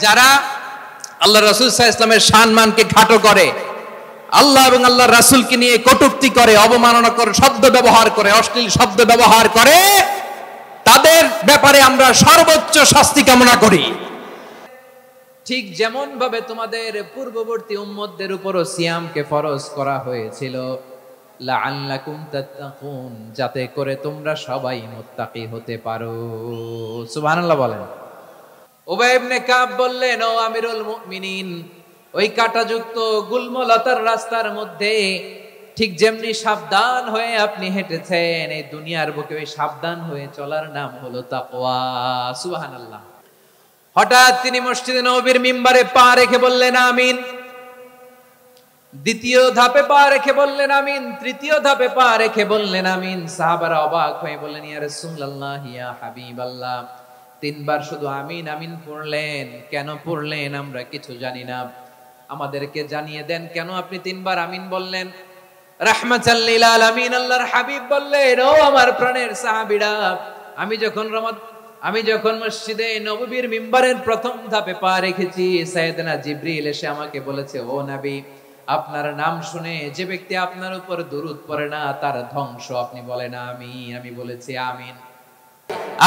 যারা আল্লাহ রাসূল সাল্লাল্লাহু আলাইহি ওয়াসাল্লামের সম্মানকে খাটো করে, আল্লাহ এবং আল্লাহর রাসূলকে নিয়ে কটূক্তি করে, অবমাননা করে, শব্দ ব্যবহার করে, অশ্লীল শব্দ ব্যবহার করে, তাদের ব্যাপারে আমরা সর্বোচ্চ শাস্তি কামনা করি। ঠিক যেমন ভাবে তোমাদের পূর্ববর্তী উম্মতদের উপরও সিয়ামকে ফরজ করা হয়েছিল, লাআল্লাকুম তাত্তাকুন, যাতে করে তোমরা সবাই মুত্তাকি হতে পারো। সুবহানাল্লাহ বলেন। উবাই ইবনে কাব বললেন, ও আমিরুল মুমিনিন, ওই কাঁটাযুক্ত গুল্মলতার রাস্তার মধ্যে ঠিক যেমনি সাবধান হয়ে আপনি হেঁটেছেন, এই দুনিয়ার বুকে ওই সাবধান হয়ে চলার নাম হলো তাকওয়া। সুবহানাল্লাহ। হঠাৎ তিনি মসজিদে নববীর মিম্বারে পা রেখে বললেন আমিন। দ্বিতীয় ধাপে পা রেখে বললেন আমিন, তৃতীয় ধাপে পা রেখে বললেন আমিন। সাহাবারা অবাক হয়ে বললেন, ইয়া রাসূলুল্লাহ, ইয়া হাবিবাল্লাহ, তিনবার শুধু আমিন আমিন পড়লেন, কেন পড়লেন আমরা কিছু জানি না, আমাদেরকে জানিয়ে দেন কেন আপনি তিনবার আমিন বললেন। রাহমাতাল লিল আলামিন আল্লাহর হাবিব বললেন, ও আমার প্রাণের সাহাবীরা, আমি যখন মসজিদে নববীর মিম্বারের প্রথম ধাপে পা রেখেছি, সাইয়েদনা জিবরিল এসে আমাকে বলেছে, ও নবী, আপনার নাম শুনে যে ব্যক্তি আপনার উপর দুরূদ পড়ে না তার ধ্বংস। আপনি বলেন আমিন। আমি বলেছি আমিন।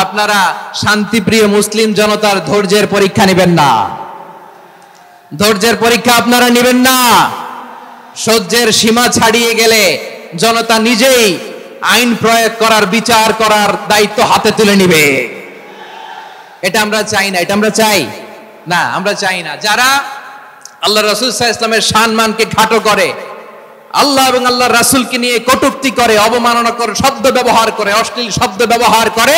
আপনারা শান্তিপ্রিয় মুসলিম জনতার ধৈর্যের পরীক্ষা নেবেন না, ধৈর্যের পরীক্ষা আপনারা নেবেন না। সহ্যের সীমা ছাড়িয়ে গেলে জনতা নিজেই আইন প্রয়োগ করার, বিচার করার দায়িত্ব হাতে তুলে নিবে। এটা আমরা চাই না, এটা আমরা চাই না, আমরা চাই না। যারা আল্লাহ রাসূল সাল্লাল্লাহু আলাইহি ওয়াসাল্লামের সম্মানকে খাটো করে, আল্লাহ এবং আল্লাহর রাসূলকে নিয়ে কটূক্তি করে, অবমাননা করে, শব্দ ব্যবহার করে, অশ্লীল শব্দ ব্যবহার করে,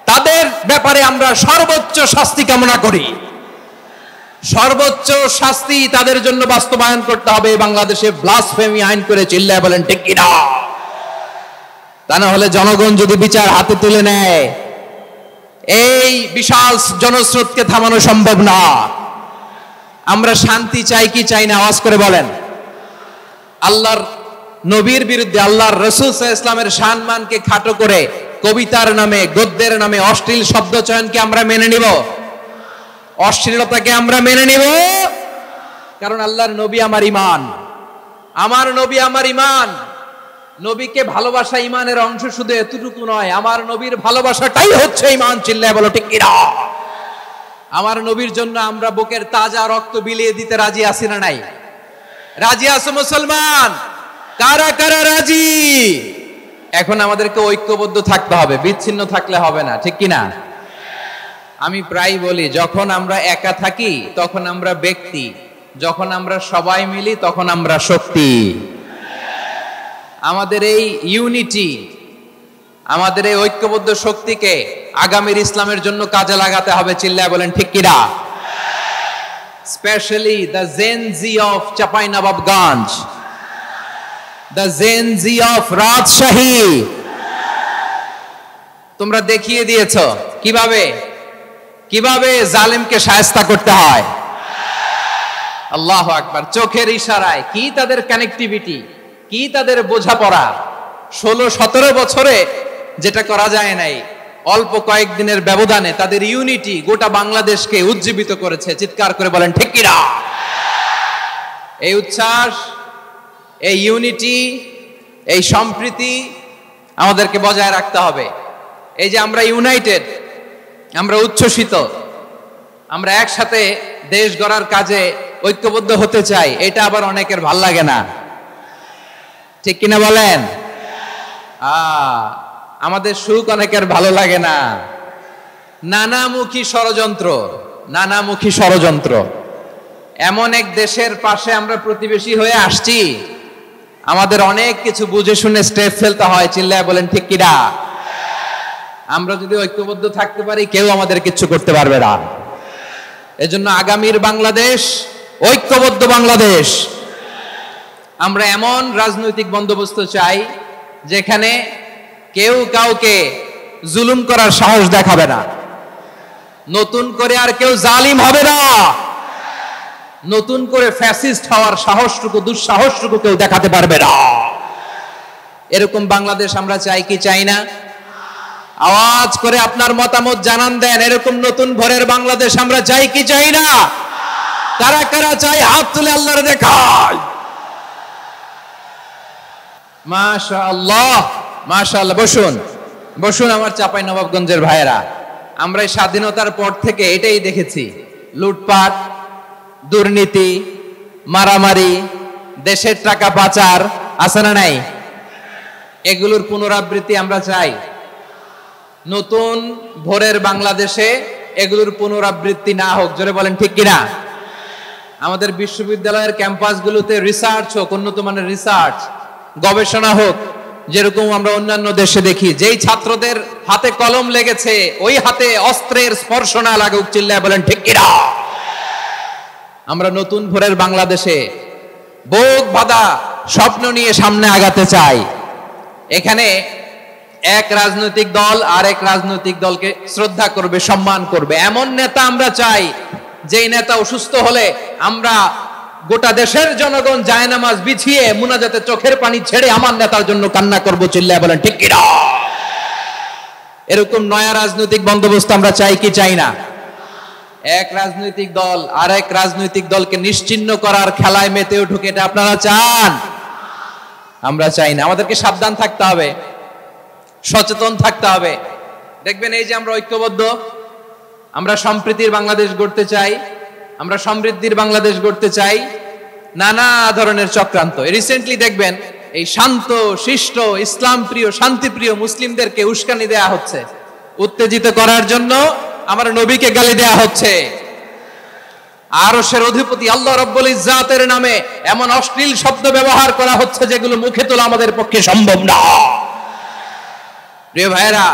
তাদের ব্যাপারে আমরা সর্বোচ্চ শাস্তি কামনা করি। সর্বোচ্চ শাস্তি তাদের জন্য বাস্তবায়ন করতে হবে। বাংলাদেশে ব্লাসফেমি আইন করে চিল্লায় বলেন ঠিক কিনা? তা না হলে জনগণ যদি বিচার হাতে তুলে নেয়, এই বিশাল জনস্রোতকে থামানো সম্ভব না। আমরা শান্তি চাই কি চাই না? আওয়াজ করে বলেন। আল্লাহর নবীর বিরুদ্ধে, আল্লাহর রাসূল সাল্লাল্লাহু আলাইহি ওয়াসাল্লামের সম্মানকে খাটো করে কবিতার নামে, গদ্যের নামে অশ্লীল শব্দ চয়নকে আমরা মেনে নিব? অশ্লীলতাকে আমরা মেনে নিব? কারণ আল্লাহর নবী আমার ঈমান, আমার নবী আমার ঈমান। নবীকে ভালোবাসা ঈমানের অংশ শুধু এতটুকু নয়, আমার নবীর ভালোবাসাটাই হচ্ছে ঈমান। চিল্লায় বলো ঠিক কিনা? আমার নবীর জন্য আমরা বুকের তাজা রক্ত বিলিয়ে দিতে রাজি আছি না নাই? রাজি আছো মুসলমান? কারা কারা রাজি? এখন আমাদেরকে ঐক্যবদ্ধ থাকতে হবে, বিচ্ছিন্ন থাকলে হবে না, ঠিক কিনা? আমি প্রায় বলি, যখন আমরা একা থাকি তখন আমরা ব্যক্তি, যখন আমরা সবাই মিলি তখন আমরা শক্তি। আমাদের এই ইউনিটি, আমাদের এই ঐক্যবদ্ধ শক্তিকে আগামীর ইসলামের জন্য কাজে লাগাতে হবে। চিল্লায় বলেন ঠিক কিনা? Specially the Gen Z of Chapainawabganj, the Gen Z of Rajshahi, তোমরা দেখিয়ে দিয়েছ কিভাবে জালেমকে শায়েস্তা করতে হয়। আল্লাহু আকবার। চোখের ইশারায় কি তাদের কানেক্টিভিটি, কি তাদের বোঝাপড়া। 16-17 বছরে যেটা করা যায় নাই, অল্প কয়েকদিনের ব্যবধানে তাদের ইউনিটি গোটা বাংলাদেশকে উজ্জীবিত করেছে। চিৎকার করে বলেন ঠিক কিনা? এই উচ্ছ্বাস, এই ইউনিটি, এই সম্প্রীতি আমাদেরকে বজায় রাখতে হবে। এই যে আমরা ইউনাইটেড, আমরা উচ্ছ্বসিত, আমরা একসাথে দেশ গড়ার কাজে ঐক্যবদ্ধ হতে চাই, এটা আবার অনেকের ভাল লাগে না, ঠিক কিনা বলেন? আমাদের সুখ অনেকের ভালো লাগে না। নানামুখী ষড়যন্ত্র। এমন এক দেশের পাশে আমরা প্রতিবেশী হয়ে আসছি, আমাদের অনেক কিছু বুঝে শুনে স্টেপ ফেলতে হয়। চিল্লায় বলেন ঠিক কিনা? আমরা যদি ঐক্যবদ্ধ থাকতে পারি, কেউ আমাদের কিচ্ছু করতে পারবে না। এজন্য আগামীর বাংলাদেশ ঐক্যবদ্ধ বাংলাদেশ। আমরা এমন রাজনৈতিক বন্দোবস্ত চাই যেখানে কেউ কাউকে জুলুম করার সাহস দেখাবে না, নতুন করে আর কেউ জালিম হবে না, নতুন করে ফ্যাসিস্ট হওয়ার সাহসটুকু, দুঃসাহসটুকু কেউ দেখাতে পারবে না। এরকম বাংলাদেশ আমরা চাই কি চাই না? আওয়াজ করে আপনার মতামত জানান দেন। এরকম নতুন ভোরের বাংলাদেশ আমরা চাই কি চাই না? কারা কারা চাই হাত তুলে আল্লাহর দেখায়। মাশাআল্লাহ মাশাআল্লাহ। বসুন বসুন আমার চাঁপাইনবাবগঞ্জের ভাইয়েরা। আমরা এই স্বাধীনতার পর থেকে এটাই দেখেছি, লুটপাট, দুর্নীতি, মারামারি, দেশের টাকা পাচার আছে না নাই? এগুলোর পুনরাবৃত্তি আমরা চাই। নতুন ভোরের বাংলাদেশে এগুলোর পুনরাবৃত্তি না হোক। জোরে বলেন ঠিক কিনা? আমাদের বিশ্ববিদ্যালয়ের ক্যাম্পাসগুলোতে রিসার্চ হোক, উন্নত মানের রিসার্চ, গবেষণা হোক, যেরকম আমরা অন্যান্য দেশে দেখি। যেই ছাত্রদের হাতে কলম লেগেছে ওই হাতে অস্ত্রের স্পর্শ না লাগুক। চিল্লায় বলেন ঠিক কিনা? আমরা নতুন ভোরের বাংলাদেশে বুক বাঁধা স্বপ্ন নিয়ে সামনে আগাতে চাই। এখানে এক রাজনৈতিক দল আর এক রাজনৈতিক দলকে শ্রদ্ধা করবে, সম্মান করবে, এমন নেতা আমরা চাই যেই নেতা অসুস্থ হলে আমরা গোটা দেশের জনগণ জায়নামাজ বিছিয়ে মুনাজাতে চোখের পানি ছেড়ে আমার নেতার জন্য কান্না করব। চিল্লায় বলেন ঠিক কিনা? এরকম নয়া রাজনৈতিক বন্দোবস্ত আমরা চাই কি চাই না? এক রাজনৈতিক দল আর এক রাজনৈতিক দলকে নিশ্চিহ্ন করার খেলায় মেতে উঠুক, এটা আপনারা চান? আমরা চাই না। আমাদেরকে সাবধান থাকতে হবে, সচেতন থাকতে হবে। দেখবেন এই যে আমরা ঐক্যবদ্ধ, আমরা সম্প্রীতির বাংলাদেশ গড়তে চাই, আমরা সমৃদ্ধির বাংলাদেশ গড়তে চাই। নানা ধরনের চক্রান্ত। রিসেন্টলি দেখবেন এই শান্ত শিষ্ট ইসলাম প্রিয় শান্তিপ্রিয় মুসলিমদেরকে উস্কানি দেয়া হচ্ছে, উত্তেজিত করার জন্য আমার নবীকে গালি দেয়া হচ্ছে। আরশের অধিপতি আল্লাহ রাব্বুল ইজ্জাতের নামে এমন অশ্লীল শব্দ ব্যবহার করা হচ্ছে যেগুলো মুখে তোলা আমাদের পক্ষে সম্ভব না। প্রিয় ভাইরা,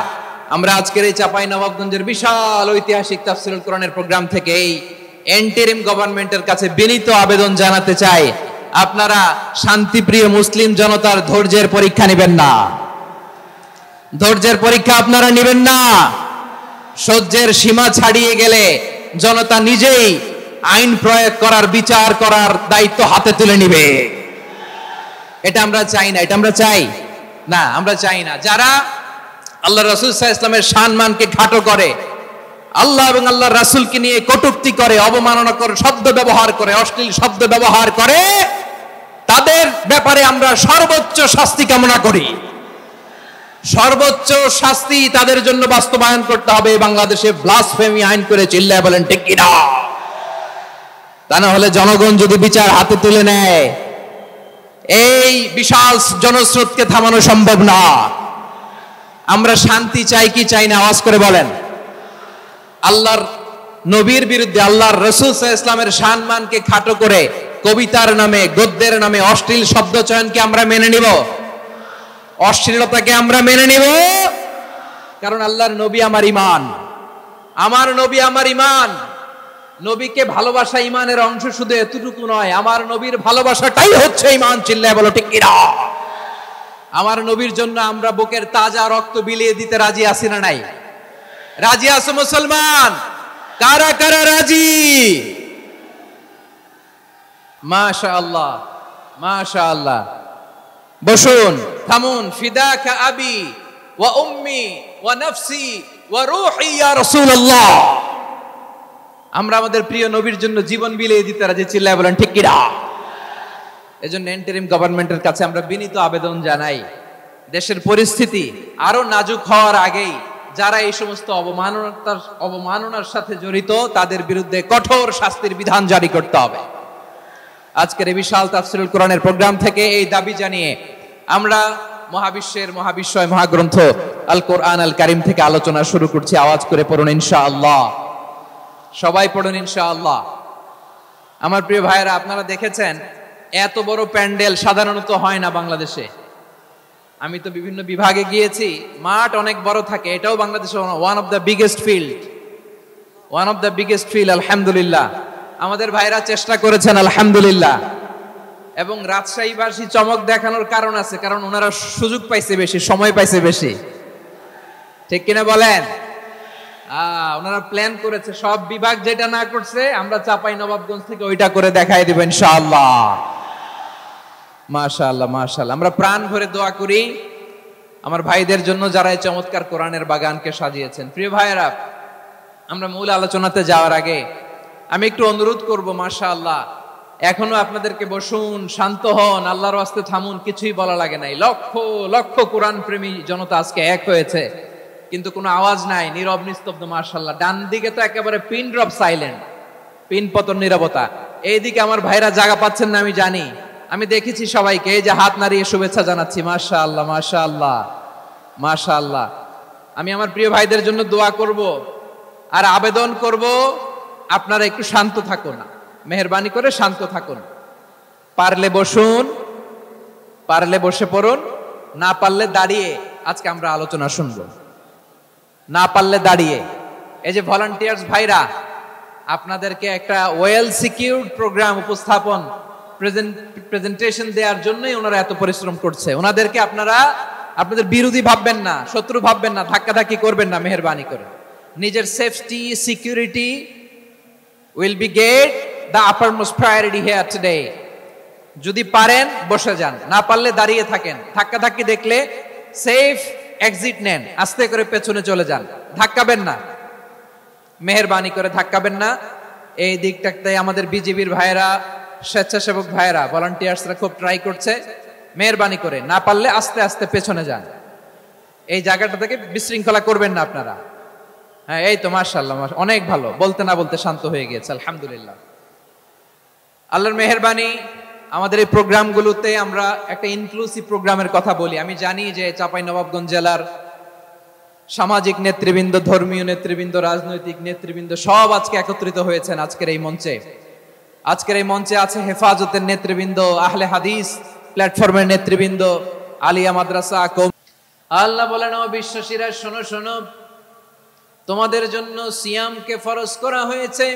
আমরা আজকের এই চাঁপাইনবাবগঞ্জের বিশাল ঐতিহাসিক তাফসীরুল কোরআনের প্রোগ্রাম থেকে এই এন্টারিম গভর্নমেন্টের কাছে বিনীত আবেদন জানাতে চাই, আপনারা শান্তিপ্রিয় মুসলিম জনতার ধৈর্যের পরীক্ষা নেবেন না। ধৈর্যের পরীক্ষা আপনারা নেবেন না। সহ্যের সীমা ছাড়িয়ে গেলে জনতা নিজেই আইন প্রয়োগ করার, বিচার করার দায়িত্ব হাতে তুলে নিবে। এটা আমরা চাই না। এটা আমরা চাই না, আমরা চাই না। যারা আল্লাহ রাসূল সাল্লাল্লাহু আলাইহি ওয়াসাল্লামের সম্মানকে খাটো করে, আল্লাহ এবং আল্লাহর রাসূলকে নিয়ে কটূক্তি করে, অবমাননা করে, শব্দ ব্যবহার করে, অশ্লীল শব্দ ব্যবহার করে, তাদের ব্যাপারে আমরা সর্বোচ্চ শাস্তি কামনা করি। সর্বোচ্চ শাস্তি তাদের জন্য বাস্তবায়ন করতে হবে। বাংলাদেশে ব্লাসফেমি আইন করে। চিল্লায় বলেন ঠিক কিনা? তা না হলে জনগণ যদি বিচার হাতে তুলে নেয়, এই বিশাল জনস্রোতকে থামানো সম্ভব না। আমরা শান্তি চাই কি চাই না? আওয়াজ করে বলেন। আল্লাহর নবীর বিরুদ্ধে, আল্লাহর রাসূল সাল্লাল্লাহু আলাইহি ওয়াসাল্লামের সম্মানকে খাটো করে কবিতার নামে, গদ্যের নামে অশ্লীল শব্দ চয়নকে আমরা মেনে নিব? অশ্লীলতাকে আমরা মেনে নিব? কারণ আল্লাহর নবী আমার ঈমান, আমার নবী আমার ঈমান। নবীকে ভালোবাসা ঈমানের অংশ শুধু এতটুকু নয়, আমার নবীর ভালোবাসাটাই হচ্ছে ঈমান। চিল্লায় বলো ঠিক কিনা? আমার নবীর জন্য আমরা বুকের তাজা রক্ত বিলিয়ে দিতে রাজি আছি না নাই? রাজি আছো মুসলমান? কারা কারা রাজি? মাশাআল্লাহ মাশাআল্লাহ। বসুন, থামুন। ফিদাকা আবি ওয়া উম্মি ওয়া নাফসি ওয়া রূহি ইয়া রাসূলুল্লাহ। আমরা আমাদের প্রিয় নবীর জন্য জীবন বিলিয়ে দিতে রাজি। চিল্লায় বলেন ঠিক কিনা? এজন্য ইন্টারিম গভর্নমেন্টের কাছে আমরা বিনীত আবেদন জানাই, দেশের পরিস্থিতি আরো নাজুক হওয়ার আগেই যারা এই সমস্ত অবমাননার সাথে জড়িত তাদের বিরুদ্ধে কঠোর শাস্তির বিধান জারি করতে হবে। আজকের এই বিশাল তাফসীরুল কোরআনের প্রোগ্রাম থেকে এই দাবি জানিয়ে আমরা মহাবিশ্বের মহাবিশ্বয় মহাগ্রন্থ আল কোরআন আল কারীম থেকে আলোচনা শুরু করছি। আওয়াজ করে পড়ুন ইনশাআল্লাহ। সবাই পড়ুন ইনশাআল্লাহ। আমার প্রিয় ভাইয়েরা, আপনারা দেখেছেন এত বড় প্যান্ডেল সাধারণত হয় না বাংলাদেশে। আমি তো বিভিন্ন বিভাগে গিয়েছি, মাঠ অনেক বড় থাকে। এটাও বাংলাদেশে one of the biggest field. আলহামদুলিল্লাহ, আমাদের ভাইরা চেষ্টা করেছেন আলহামদুলিল্লাহ। এবং রাজশাহীবাসী চমক দেখানোর কারণ আছে, কারণ ওনারা সুযোগ পাইছে বেশি, সময় পাইছে বেশি। ঠিক কিনা বলেন? ওনারা প্ল্যান করেছে, সব বিভাগ যেটা না করছে আমরা চাঁপাইনবাবগঞ্জ থেকে ওইটা করে দেখাই দিব ইনশাআল্লাহ। মাশাআল্লাহ মাশাআল্লাহ। আমরা প্রাণ ভরে দোয়া করি আমার ভাইদের জন্য যারা এই চমৎকার কোরআনের বাগানকে সাজিয়েছেন। প্রিয় ভাইয়েরা, আমরা মূল আলোচনাতে যাওয়ার আগে আমি একটু অনুরোধ করব, মাশাআল্লাহ এখনো আপনাদেরকে বসুন, শান্ত হন, আল্লাহর ওয়াস্তে থামুন, কিছুই বলা লাগে নাই। লক্ষ লক্ষ কোরআন প্রেমী জনতা আজকে এক হয়েছে, কিন্তু কোনো আওয়াজ নাই, নীরব নিস্তব্ধ। মাশাআল্লাহ, ডান দিকে তো একেবারে পিন ড্রপ সাইলেন্ট, পিন পতন নীরবতা। এইদিকে আমার ভাইরা জায়গা পাচ্ছেন না আমি জানি, আমি দেখেছি সবাইকে, এই যে হাত নাড়িয়ে শুভেচ্ছা জানাচ্ছি। মাশাআল্লাহ মাশাআল্লাহ মাশাআল্লাহ। আমি আমার প্রিয় ভাইদের জন্য দোয়া করব আর আবেদন করব, আপনারা একটু শান্ত থাকুন, মেহেরবানি করে শান্ত থাকুন। পারলে বসুন, পারলে বসে পড়ুন, না পারলে দাঁড়িয়ে আজকে আমরা আলোচনা শুনব। না পারলে দাঁড়িয়ে। এই যে ভলান্টিয়ার্স ভাইরা, আপনাদেরকে একটা ওয়েল সিকিউরড প্রোগ্রাম উপস্থাপন প্রেজেন্টেশন দেওয়ার জন্যই ওনারা এত পরিশ্রম করছে। ওনাদেরকে আপনারা আপনাদের বিরোধী ভাববেন না, শত্রু ভাববেন না, ধাক্কাধাক্কি করবেন না, মেহেরবানি করে। নিজের safety security will be get the uppermost priority here today. যদি পারেন বসে যান, না পারলে দাঁড়িয়ে থাকেন। ধাক্কাধাক্কি দেখলে সেফ এক্সিট নেন, আস্তে করে পেছনে চলে যান, ধাক্কাবেন না, মেহেরবানি করে ধাক্কাবেন না। এই দিকটাতে আমাদের বিজিবির ভাইয়েরা, স্বেচ্ছাসেবক ভাইয়েরা, ভলান্টিয়ার্সরা খুব ট্রাই করছে। মেহেরবানি করে না পারলে আস্তে আস্তে পেছনে যান, এই জায়গাটা থেকে বিশৃঙ্খলা করবেন না আপনারা। হ্যাঁ, এই তো মাশাআল্লাহ, অনেক ভালো, বলতে না বলতে শান্ত হয়ে গিয়েছে, আলহামদুলিল্লাহ। আল্লাহর মেহেরবানি, আমাদের এই প্রোগ্রামগুলোতে আমরা একটা ইনক্লুসিভ প্রোগ্রামের কথা বলি। আমি জানি যে চাঁপাইনবাবগঞ্জ জেলার সামাজিক নেতৃবৃন্দ, ধর্মীয় নেতৃবৃন্দ, রাজনৈতিক নেতৃবৃন্দ সব আজকে একত্রিত হয়েছেন আজকের এই মঞ্চে। আজকের এই মঞ্চে আছে হেফাজতের নেতৃবৃন্দ, আহলে হাদিস প্ল্যাটফর্মের নেতৃবৃন্দ, আলিয়া মাদ্রাসা। আল্লাহ বলেন, ও বিশ্বাসীরা শোনো শোনো, তোমাদের জন্য সিয়ামকে ফরজ করা হয়েছে,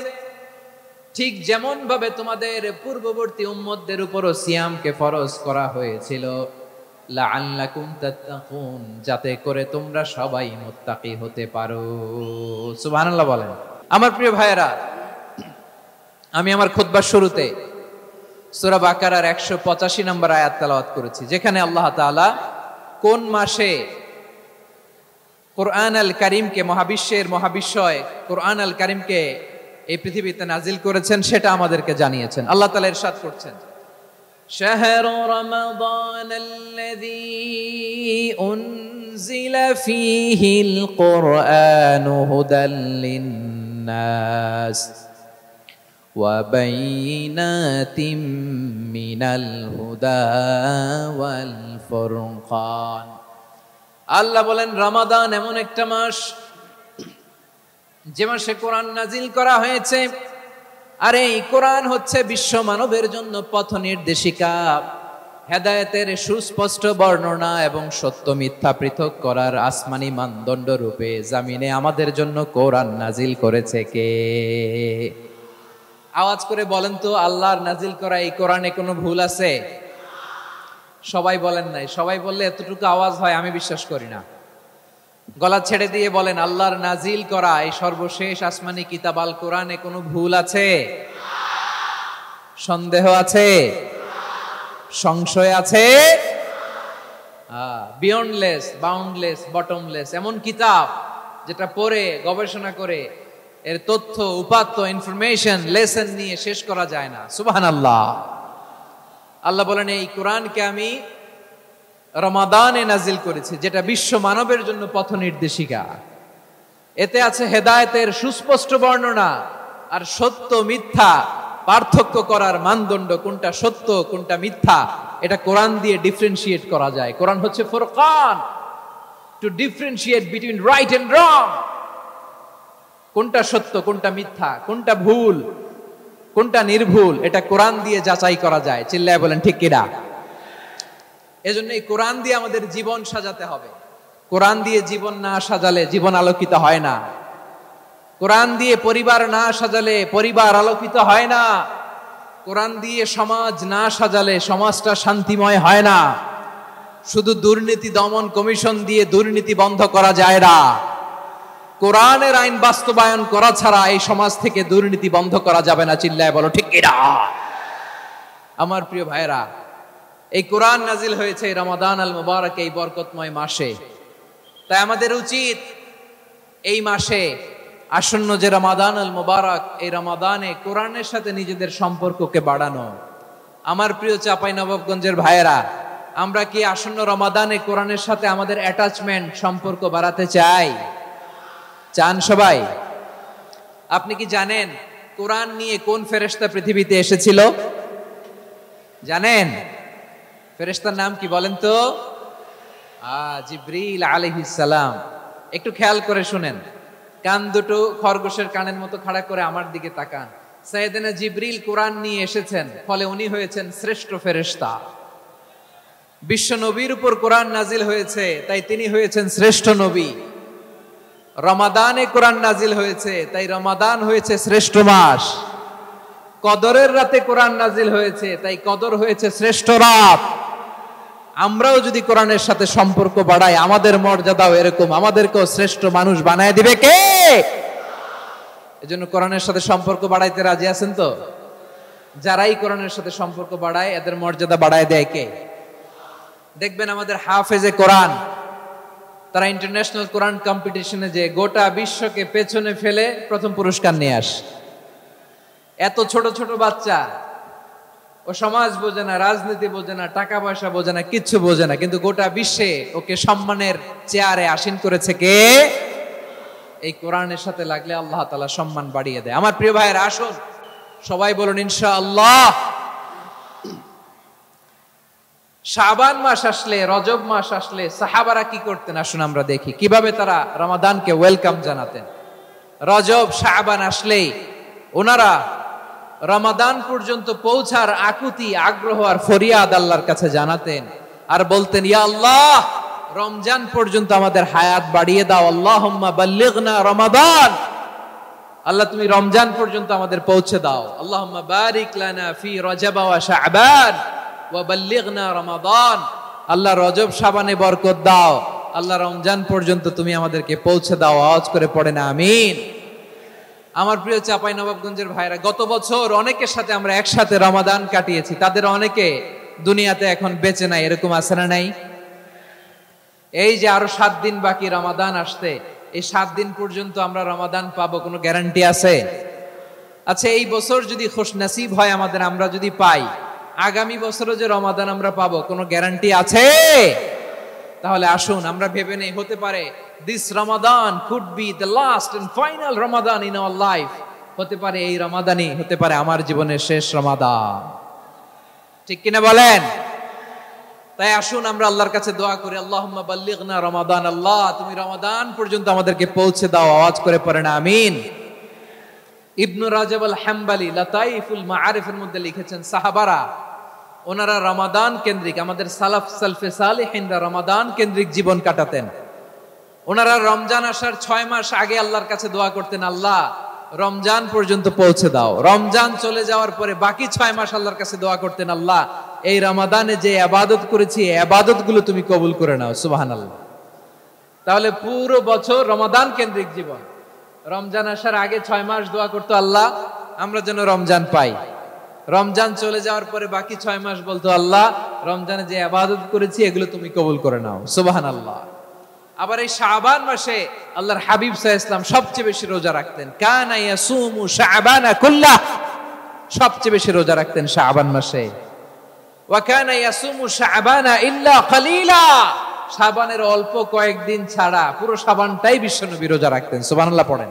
ঠিক যেমন ভাবে তোমাদের পূর্ববর্তী উম্মতদের উপরও সিয়ামকে ফরজ করা হয়েছিল, লাআল্লাকুম তাত্তাকুন, যাতে করে তোমরা সবাই মুত্তাকি হতে পারো। সুবহানাল্লাহ বলেন। আমার প্রিয় ভাইয়েরা, আমি আমার খুতবার শুরুতে সূরা বাকারার 185 নম্বর আয়াত তেলাওয়াত করেছি, যেখানে আল্লাহ তাআলা কোন মাসে কোরআন আল কারীমকে, মহাবিশ্বের মহাবিশ্বয় কোরআন আল কারীমকে এই পৃথিবীতে নাজিল করেছেন সেটা আমাদেরকে জানিয়েছেন। আল্লাহ তাআলা ইরশাদ করছেন, শাহরু রমাদানাল্লাযী উনজিলা ফীহিল কুরআনু হুদাল লিন্নাস ওয়া বাইয়িনাতিম মিনাল হুদা ওয়াল ফুরকান। আল্লাহ বলেন, রমাদান এমন একটা মাস যে মাসে কোরআন নাজিল করা হয়েছে, আর এই কোরআন হচ্ছে বিশ্ব মানবের জন্য পথ নির্দেশিকা, হেদায়েতের সুস্পষ্ট বর্ণনা এবং সত্য মিথ্যা পৃথক করার আসমানি মানদণ্ড রূপে জামিনে আমাদের জন্য কোরআন নাজিল করেছে কে? আওয়াজ করে বলেন তো, আল্লাহর নাজিল করা এই কোরআনে কোনো ভুল আছে? সবাই বলেন নাই। সবাই বললে এতটুকু আওয়াজ হয় আমি বিশ্বাস করি না। গলা ছেড়ে দিয়ে বলেন, আল্লাহর নাজিল করা এই সর্বশেষ আসমানি কিতাব আল কোরআনে কোনো ভুল আছে? সন্দেহ আছে? সংশয় আছে? বিয়ন্ডলেস, বাউন্ডলেস, বটমলেস, এমন কিতাব যেটা পড়ে গবেষণা করে এর তথ্য, উপাত্ত, ইনফরমেশন, লেসন নিয়ে শেষ করা যায় না। সুবহানাল্লাহ। আল্লাহ বলেন, এই কোরআনকে আমি রমাদানে নাজিল করেছি, যেটা বিশ্ব মানবের জন্য পথ নির্দেশিকা। এতে আছে হেদায়েতের সুস্পষ্ট বর্ণনা আর সত্য মিথ্যা পার্থক্য করার মানদণ্ড, কোনটা সত্য কোনটা মিথ্যা এটা কোরআন দিয়ে ডিফারেন্সিয়েট করা যায়। কোরআন হচ্ছে ফুরকান, to differentiate between right and wrong. কোনটা সত্য, কোনটা মিথ্যা, কোনটা ভুল, কোনটা নির্ভুল, এটা কোরআন দিয়ে যাচাই করা যায়। চিল্লায় বলেন ঠিক কিনা? এজন্য এই কোরআন দিয়ে আমাদের জীবন সাজাতে হবে। কোরআন দিয়ে জীবন না সাজালে জীবন আলোকিত হয় না। কোরআন দিয়ে পরিবার না সাজালে পরিবার আলোকিত হয় না। কোরআন দিয়ে সমাজ না সাজালে সমাজটা শান্তিময় হয় না। শুধু দুর্নীতি দমন কমিশন দিয়ে দুর্নীতি বন্ধ করা যায় না। কোরআনের আইন বাস্তবায়ন করা ছাড়া এই সমাজ থেকে দুর্নীতি বন্ধ করা যাবে না। চিল্লায় বলো ঠিক কিনা? আমার প্রিয় ভাইরা, এই কোরআন নাজিল হয়েছে রমাদান আল মুবারক, এই বরকতময় মাসে। তাই আমাদের উচিত এই মাসে আসন্ন যে রমাদান আল মুবারক, এই রমাদানে কোরআনের সাথে নিজেদের সম্পর্ককে বাড়ানো। আমার প্রিয় চাঁপাইনবাবগঞ্জের ভাইয়েরা, আমরা কি আসন্ন রমাদানে কোরআনের সাথে আমাদের অ্যাটাচমেন্ট, সম্পর্ক বাড়াতে চাই? চান সবাই? আপনি কি জানেন কোরআন নিয়ে কোন ফেরেশতা পৃথিবীতে এসেছিল? জানেন ফেরেশতার নাম কি বলেন তো? জিবরিল আলাইহিস সালাম। একটু খেয়াল করে শুনেন, কান দুটো খরগোশের কানের মতো খাড়া করে আমার দিকে তাকান। সাইয়েদনা জিবরিল কোরআন নিয়ে এসেছেন, ফলে উনি হয়েছেন শ্রেষ্ঠ ফেরেশতা। বিশ্ব নবীর উপর কোরআন নাজিল হয়েছে, তাই তিনি হয়েছেন শ্রেষ্ঠ নবী। রমাদানে কোরআন নাজিল হয়েছে, তাই রমাদান হয়েছে শ্রেষ্ঠ মাস। কদরের রাতে কোরআন নাজিল হয়েছে, তাই কদর হয়েছে শ্রেষ্ঠ রাত। আমরাও যদি কোরআনের সাথে সম্পর্ক বাড়াই, আমাদের মর্যাদাও এরকম, আমাদেরকেও শ্রেষ্ঠ মানুষ বানায় দিবে কে? এজন্য কোরআনের সাথে সম্পর্ক বাড়াইতে রাজি আছেন তো? যারাই কোরআনের সাথে সম্পর্ক বাড়ায়, এদের মর্যাদা বাড়ায় দেয় কে? দেখবেন আমাদের হাফেজে কোরআন, তারা ইন্টারন্যাশনাল কোরআন কম্পিটিশনে যে গোটা বিশ্বকে পেছনে ফেলে প্রথম পুরস্কার নিয়ে আসে। এত ছোট ছোট বাচ্চা, ও সমাজ বোঝে না, রাজনীতি বোঝে না, টাকা পয়সা বোঝে না, কিচ্ছু বোঝে না, কিন্তু গোটা বিশ্বে ওকে সম্মানের চেয়ারে আসীন করেছে কে? এই কোরআনের সাথে লাগলে আল্লাহ তাআলা সম্মান বাড়িয়ে দেয়। আমার প্রিয় ভাইয়েরা, আসুন সবাই বলুন ইনশাআল্লাহ। শাবান মাস আসলে, রজব মাস আসলে সাহাবারা কি করতেন? আসুন আমরা দেখি কিভাবে তারা রমাদানকে ওয়েলকাম জানাতেন। রজব শাবান আসলেই ওনারা রমাদান পর্যন্ত পৌঁছার আকুতি, আগ্রহ আর ফরিয়াদ আল্লাহর কাছে জানাতেন, আর বলতেন, ইয়া আল্লাহ, রমজান পর্যন্ত আমাদের হায়াত বাড়িয়ে দাও। আল্লাহুম্মা বাল্লিগনা রমাদান, আল্লাহ তুমি রমজান পর্যন্ত আমাদের পৌঁছে দাও। আল্লাহুম্মা বারিক লানা ফি রজব ওয়া শাবান ওয়া বাল্লিগনা রমাদান, আল্লাহ রজব শাবানে বরকত দাও, আল্লাহ রমজান পর্যন্ত তুমি আমাদেরকে পৌঁছে দাও। আওয়াজ করে পড়েন আমিন। আমার প্রিয় চাঁপাইনবাবগঞ্জের ভাইরা, গত বছর অনেকের সাথে আমরা একসাথে রমাদান কাটিয়েছি, তাদের অনেকে দুনিয়াতে এখন বেঁচে নাই, এরকম আছে না নাই? এই যে আরো 7 দিন বাকি রমাদান আসতে, এই 7 দিন পর্যন্ত আমরা রমাদান পাবো, কোনো গ্যারান্টি আছে? আচ্ছা, এই বছর যদি খুশনসিব হয় আমাদের, আমরা যদি পাই, আগামী বছরও যে রমাদান আমরা পাবো, কোনো গ্যারান্টি আছে? তাহলে আসুন আমরা ভেবে নেই, হতে পারে this Ramadan could be the last and final Ramadan in our life. হতে পারে এই রমাদানই হতে পারে আমার জীবনের শেষ রমাদান। ঠিক কিনা বলেন? তাই আসুন আমরা আল্লাহর কাছে দোয়া করি, আল্লাহুম্মা বাল্লিগনা রমাদান, আল্লাহ তুমি রমাদান পর্যন্ত আমাদেরকে পৌঁছে দাও। আওয়াজ করে পড়েন আমিন। ইবনু রাজব আল হাম্বলি লাতাইফুল মাআরিফের মধ্যে লিখেছেন, সাহাবারা ওনারা রমাদান কেন্দ্রিক, আমাদের সালাফ সালফে সালেহিনরা রমাদান কেন্দ্রিক জীবন কাটাতেন। ওনারা রমজান আসার 6 মাস আগে আল্লাহর কাছে দোয়া করতেন, আল্লাহ রমজান পর্যন্ত পৌঁছে দাও। রমজান চলে যাওয়ার পরে বাকি 6 মাস আল্লাহর কাছে দোয়া করতেন, আল্লাহ এই রমাদানে যে ইবাদত করেছি, এই ইবাদত গুলো তুমি কবুল করে নাও। সুবহানাল্লাহ। তাহলে পুরো বছর রমাদান কেন্দ্রিক জীবন। রমজান আসার আগে 6 মাস দোয়া করতো, আল্লাহ আমরা যেন রমজান পাই। রমজান চলে যাওয়ার পরে বাকি 6 মাস বলতো, আল্লাহ রমজানে যে ইবাদত করেছি এগুলো তুমি কবুল করে নাও। সুবহানাল্লাহ। আবার এই শাবান মাসে আল্লাহর হাবিব সাল্লাল্লাহু আলাইহি ওয়াসাল্লাম সবচেয়ে বেশি রোজা রাখতেন। কানা ইয়াসুমু শাবানা কুল্লাহ, সবচেয়ে বেশি রোজা রাখতেন শাবান মাসে। ওয়া কানা ইয়াসুমু শাবানা ইল্লা কালিলা, শাবানের অল্প কয়েকদিন ছাড়া পুরো শাবানটাই বিশ্বনবী রোজা রাখতেন। সুবহানাল্লাহ পড়েন।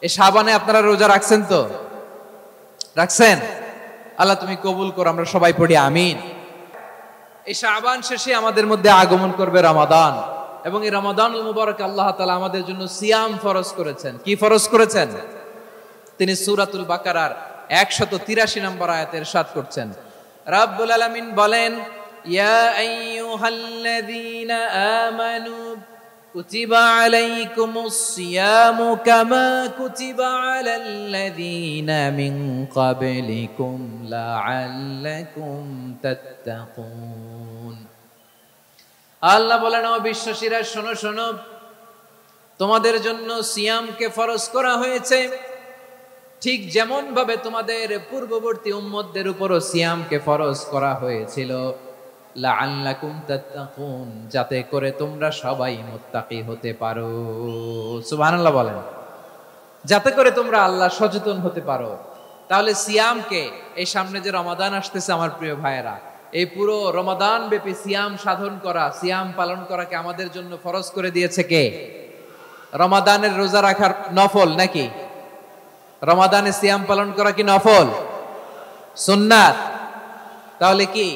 এই শাবানে আপনারা রোজা রাখছেন তো? রাখছেন? আল্লাহ তুমি কবুল করো, আমরা সবাই পড়ি আমিন। এই শাবান শেষে আমাদের মধ্যে আগমন করবে রমাদান, এবং এই রমাদানুল মুবারক আল্লাহ তাআলা আমাদের জন্য সিয়াম ফরজ করেছেন। কি ফরজ করেছেন? তিনি সূরাতুল বাকারার 183 নম্বর আয়াতে ইরশাদ করছেন, রাব্বুল আলামিন বলেন, ইয়া আইয়ুহাল্লাযীনা আমানু কুতিবা আলাইকুমুস সিয়ামু কামা কুতিবা আলাল্লাযীনা মিন ক্বাবলিকুম লাআল্লাকুম তাত্তাকুন। আল্লাহ বলেন, ও বিশ্বাসীরা শোনো শোনো, তোমাদের জন্য সিয়ামকে ফরজ করা হয়েছে ঠিক যেমন ভাবে তোমাদের পূর্ববর্তী উম্মতদের উপরও সিয়ামকে ফরজ করা হয়েছিল, লাআল্লাকুম তাত্তাকুন, যাতে করে তোমরা সবাই মুত্তাকি হতে পারো। সুবহানাল্লাহ বলেন। যাতে করে তোমরা আল্লাহ সচেতন হতে পারো। তাহলে সিয়ামকে, এই সামনে যে রমাদান আসতেছে আমার প্রিয় ভাইয়েরা, এই পুরো রমাদান ব্যাপী সিয়াম সাধন করা, সিয়াম পালন করাকে আমাদের জন্য ফরজ করে দিয়েছে কে? রমাদানের রোজা রাখার নফল নাকি? রমাদানে সিয়াম পালন করা কি নফল? সুন্নাত। তাহলে কি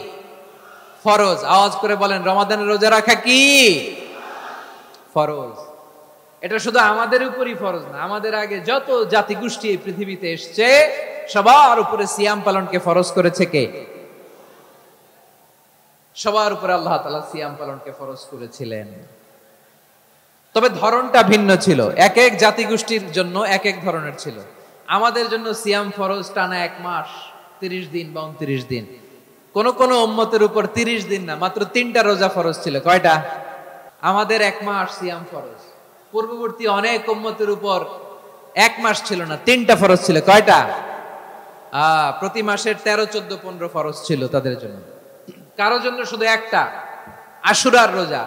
ফরজ? আওয়াজ করে বলেন, রমাদানের রোজা রাখা কি ফরজ? এটা শুধু আমাদের উপরই ফরজ না, আমাদের আগে যত জাতিগোষ্ঠী এই পৃথিবীতে এসছে সবার উপরে সিয়াম পালনকে ফরজ করেছে কে? সবার উপরে আল্লাহ তাআলা সিয়াম পালনকে ফরজ করেছিলেন। তবে ধরনটা ভিন্ন ছিল, এক এক জাতিগোষ্ঠীর জন্য এক এক ধরনের ছিল। আমাদের জন্য সিয়াম ফরজ টানা 1 মাস 30 দিন বা 29 দিন। কোন কোন উম্মতের উপর 30 দিন না, মাত্র 3টা রোজা ফরজ ছিল। কয়টা? আমাদের 1 মাস সিয়াম ফরজ। পূর্ববর্তী অনেক উম্মতের উপর 1 মাস ছিল না, 3টা ফরজ ছিল। কয়টা? প্রতি মাসের 13, 14, 15 ফরজ ছিল তাদের জন্য। কারো জন্য শুধু একটা, আশুরার রোজা।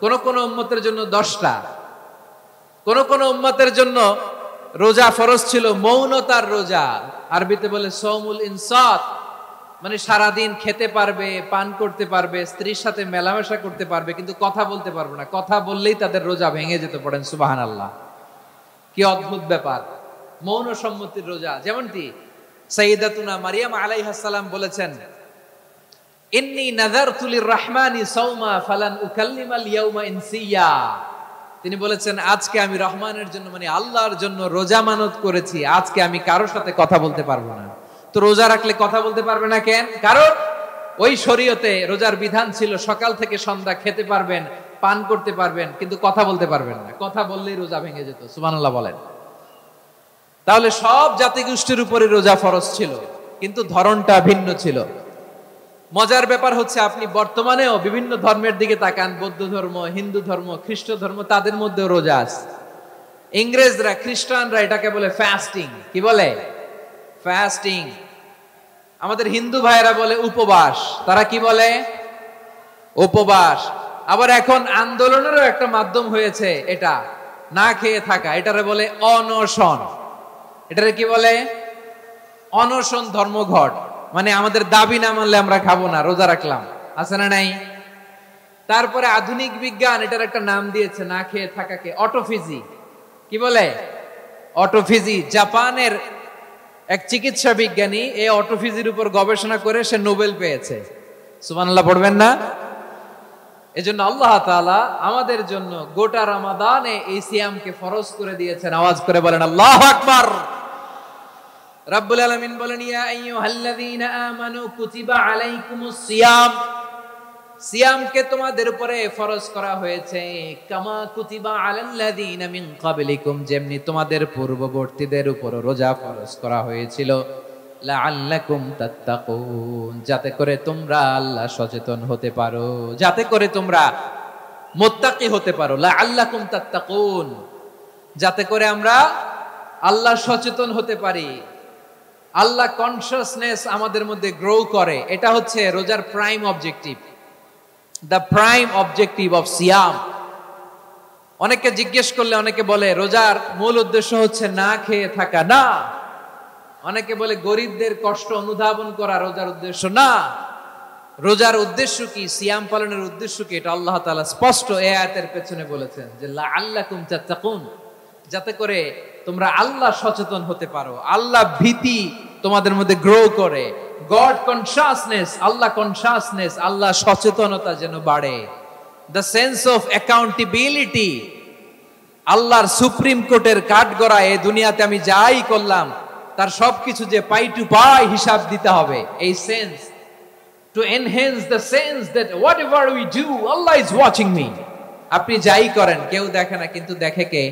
কোন কোন উম্মতের জন্য 10টা। কোন কোন উম্মতের জন্য রোজা ফরজ ছিল মৌনতার রোজা, আরবিতে বলে সৌমুল ইনসাত, মানে সারাদিন খেতে পারবে, পান করতে পারবে, স্ত্রীর সাথে মেলামেশা করতে পারবে, কিন্তু কথা বলতে পারবে না। কথা বললেই তাদের রোজা ভেঙে যেতে। পড়েন সুবহানাল্লাহ। কি অদ্ভুত ব্যাপার! মৌন সম্মতির রোজা। যেমনটি সাইয়্যিদাতুনা মারিয়াম আলাইহিস সালাম বলেছেন, ইন্নী নাযারতু লির-রাহমানি সাওমা ফালান উকাল্লিমাল ইয়াওমা ইনসিয়া। তিনি বলেছেন, আজকে আমি রহমানের জন্য, মানে আল্লাহর জন্য রোজা মানত করেছি, আজকে আমি কারোর সাথে কথা বলতে পারবো না। তো রোজা রাখলে কথা বলতে পারবে না কেন? কারণ ওই শরীয়তে রোজার বিধান ছিল সকাল থেকে সন্ধ্যা খেতে পারবেন, পান করতে পারবেন, কিন্তু কথা বলতে পারবেন না। কথা বললেই রোজা ভেঙে যেত। সুবহানাল্লাহ বলেন। তাহলে সব জাতিগোষ্ঠীর উপরে রোজা ফরজ ছিল, কিন্তু ধরনটা ভিন্ন ছিল। মজার ব্যাপার হচ্ছে, আপনি বর্তমানেও বিভিন্ন ধর্মের দিকে তাকান, বৌদ্ধ ধর্ম, হিন্দু ধর্ম, খ্রিস্ট ধর্ম, তাদের মধ্যেও রোজা আছে। ইংরেজরা, খ্রিস্টানরা এটাকে বলে ফাস্টিং। কি বলে? ফাস্টিং। আমাদের হিন্দু ভাইয়েরা বলে উপবাস। তারা কি বলে? উপবাস। আবার এখন আন্দোলনেরও একটা মাধ্যম হয়েছে এটা, না খেয়ে থাকা। এটারে বলে অনশন। এটারে কি বলে? অনশন ধর্মঘট। মানে আমাদের দাবি না মানলে আমরা খাবো না, রোজা রাখলাম। আছে না নাই? তারপরে আধুনিক বিজ্ঞান এটার একটা নাম দিয়েছে না খেয়ে থাকাকে, অটোফিজি। কি বলে? অটোফিজি। জাপানের এক চিকিৎসা বিজ্ঞানী এই অটোফিজির উপর গবেষণা করে সে নোবেল পেয়েছে। সুবহানাল্লাহ পড়বেন না? এজন্য আল্লাহ তাআলা আমাদের জন্য গোটা রমাদানে এই সিয়ামকে ফরজ করে দিয়েছেন। আওয়াজ করে বলেন আল্লাহু আকবার। রাব্বুল আলামিন বলেন, ইয়া আইয়ুহাল্লাযীনা আমানু কুতিবা আলাইকুমুস সিয়াম। সিয়ামকে তোমাদের উপরে ফরজ করা হয়েছে, কামা কুতিবা আলাল্লাযীনা মিন ক্বাবলিকুম, যেমনি তোমাদের পূর্ববর্তীদের উপর রোজা ফরজ করা হয়েছিল, লাআল্লাকুম তাত্তাকুন, যাতে করে তোমরা আল্লাহ সচেতন হতে পারো, যাতে করে তোমরা মুত্তাকি হতে পারো। লাআল্লাকুম তাত্তাকুন, যাতে করে আমরা আল্লাহ সচেতন হতে পারি, আল্লাহ কনসিয়াসনেস আমাদের মধ্যে গ্রো করে। এটা হচ্ছে রোজার prime objective, the prime objective of সিয়াম। অনেকে জিজ্ঞেস করলে অনেকে বলে রোজার মূল উদ্দেশ্য হচ্ছে না খেয়ে থাকা। না। অনেকে বলে গরিবদের কষ্ট অনুধাবন করা রোজার উদ্দেশ্য। না। রোজার উদ্দেশ্য কি? সিয়াম পালনের উদ্দেশ্য কি? এটা আল্লাহ তাআলা স্পষ্ট এই আয়াতের পেছনে বলেছেন যে লাআল্লাকুম তাত্তাকুন, যাতে করে তোমরা আল্লাহ সচেতন হতে পারো, আল্লাহ ভীতি তোমাদের মধ্যে গ্রো করে, গড কনসিয়াসনেস, আল্লাহ কনসিয়াসনেস, আল্লাহ সচেতনতা যেন বাড়ে, দ্য সেন্স অফ অ্যাকাউন্টেবিলিটি। আল্লাহর সুপ্রিম কোর্টের কাঠগড়া এই দুনিয়াতে আমি যাই করলাম তার সবকিছু যে পাই টু পাই হিসাব দিতে হবে, এই sense, to enhance the sense that what ever we do Allah is watching me. আপনি যাই করেন কেউ দেখে না, কিন্তু দেখে কে?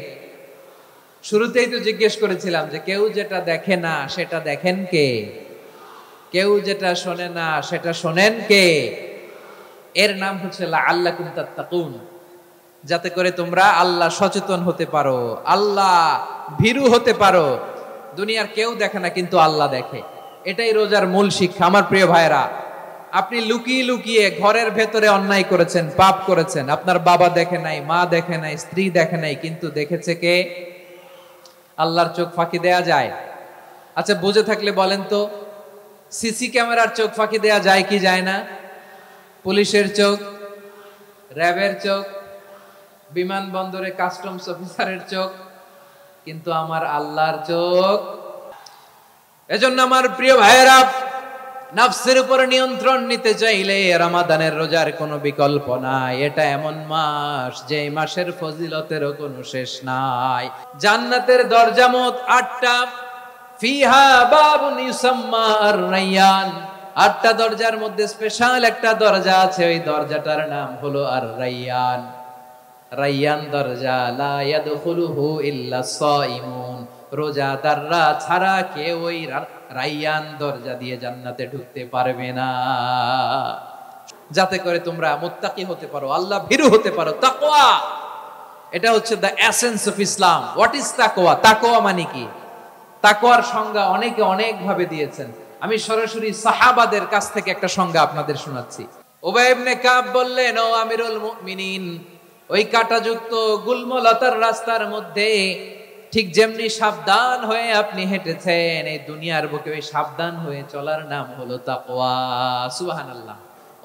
শুরুতেই তো জিজ্ঞেস করেছিলাম যে কেউ যেটা দেখে না সেটা দেখেন কে? কেউ যেটা শোনে না সেটা শোনেন কে? এর নাম হচ্ছে লাআল্লাকুম তাত্তাকুন, যাতে করে তোমরা আল্লাহ সচেতন হতে পারো, আল্লাহ ভীরু হতে পারো। দুনিয়ার কেউ দেখে না, কিন্তু আল্লাহ দেখে। এটাই রোজার মূল শিক্ষা। আমার প্রিয় ভাইরা, আপনি লুকিয়ে লুকিয়ে ঘরের ভেতরে অন্যায় করেছেন, পাপ করেছেন, আপনার বাবা দেখে নাই, মা দেখে নাই, স্ত্রী দেখে নাই, কিন্তু দেখেছে কে? আল্লাহর চোখ ফাঁকি দেয়া যায়? আচ্ছা, বুঝে থাকলে বলেন তো, সিসি ক্যামেরার চোখ ফাঁকি দেয়া যায় কি যায় না? পুলিশের চোখ, র্যাবের চোখ, বিমানবন্দরে কাস্টমস অফিসারের চোখ, কিন্তু আমার আল্লাহর চোখ। এজন্য আমার প্রিয় ভাইয়েরা, নফসের উপর নিয়ন্ত্রণ নিতে চাইলে রমাদানের রোজার কোনো বিকল্প নাই। এটা এমন মাস যে মাসের ফজিলতেরও কোনো শেষ নাই। জান্নাতের দরজা মোট 8টা, ফিহা বাবুন ইউসাম্মা আর-রায়্যান। 8টা দরজার মধ্যে স্পেশাল একটা দরজা আছে, ওই দরজাটার নাম হলো আর-রায়্যান। রায়্যান দরজা, লা ইয়াদখুলুহু ইল্লা সাইমুন। রোজাদাররা ছাড়া কেউ ওই রায়্যান দরজা দিয়ে জান্নাতে ঢুকতে পারবে না। যাতে করে তোমরা মুত্তাকি হতে পারো, আল্লাহ ভীরু হতে পারো। তাকওয়া, এটা হচ্ছে the essence of Islam. What is তাকওয়া? তাকওয়া মানে কি? তাকওয়ার সংজ্ঞা অনেকে অনেক ভাবে দিয়েছেন। আমি সরাসরি সাহাবাদের কাছ থেকে একটা সংজ্ঞা আপনাদের শোনাচ্ছি। উবাই ইবনে কাব বললেন, ও আমিরুল মুমিনিন, ওই কাঁটাযুক্ত গুল্মলতার রাস্তার মধ্যে ঠিক যেমনি সাবধান হয়ে আপনি হেঁটেছেন, এই দুনিয়ার বুকে ওই সাবধান হয়ে চলার নাম হলো তাকওয়া। সুবহানাল্লাহ।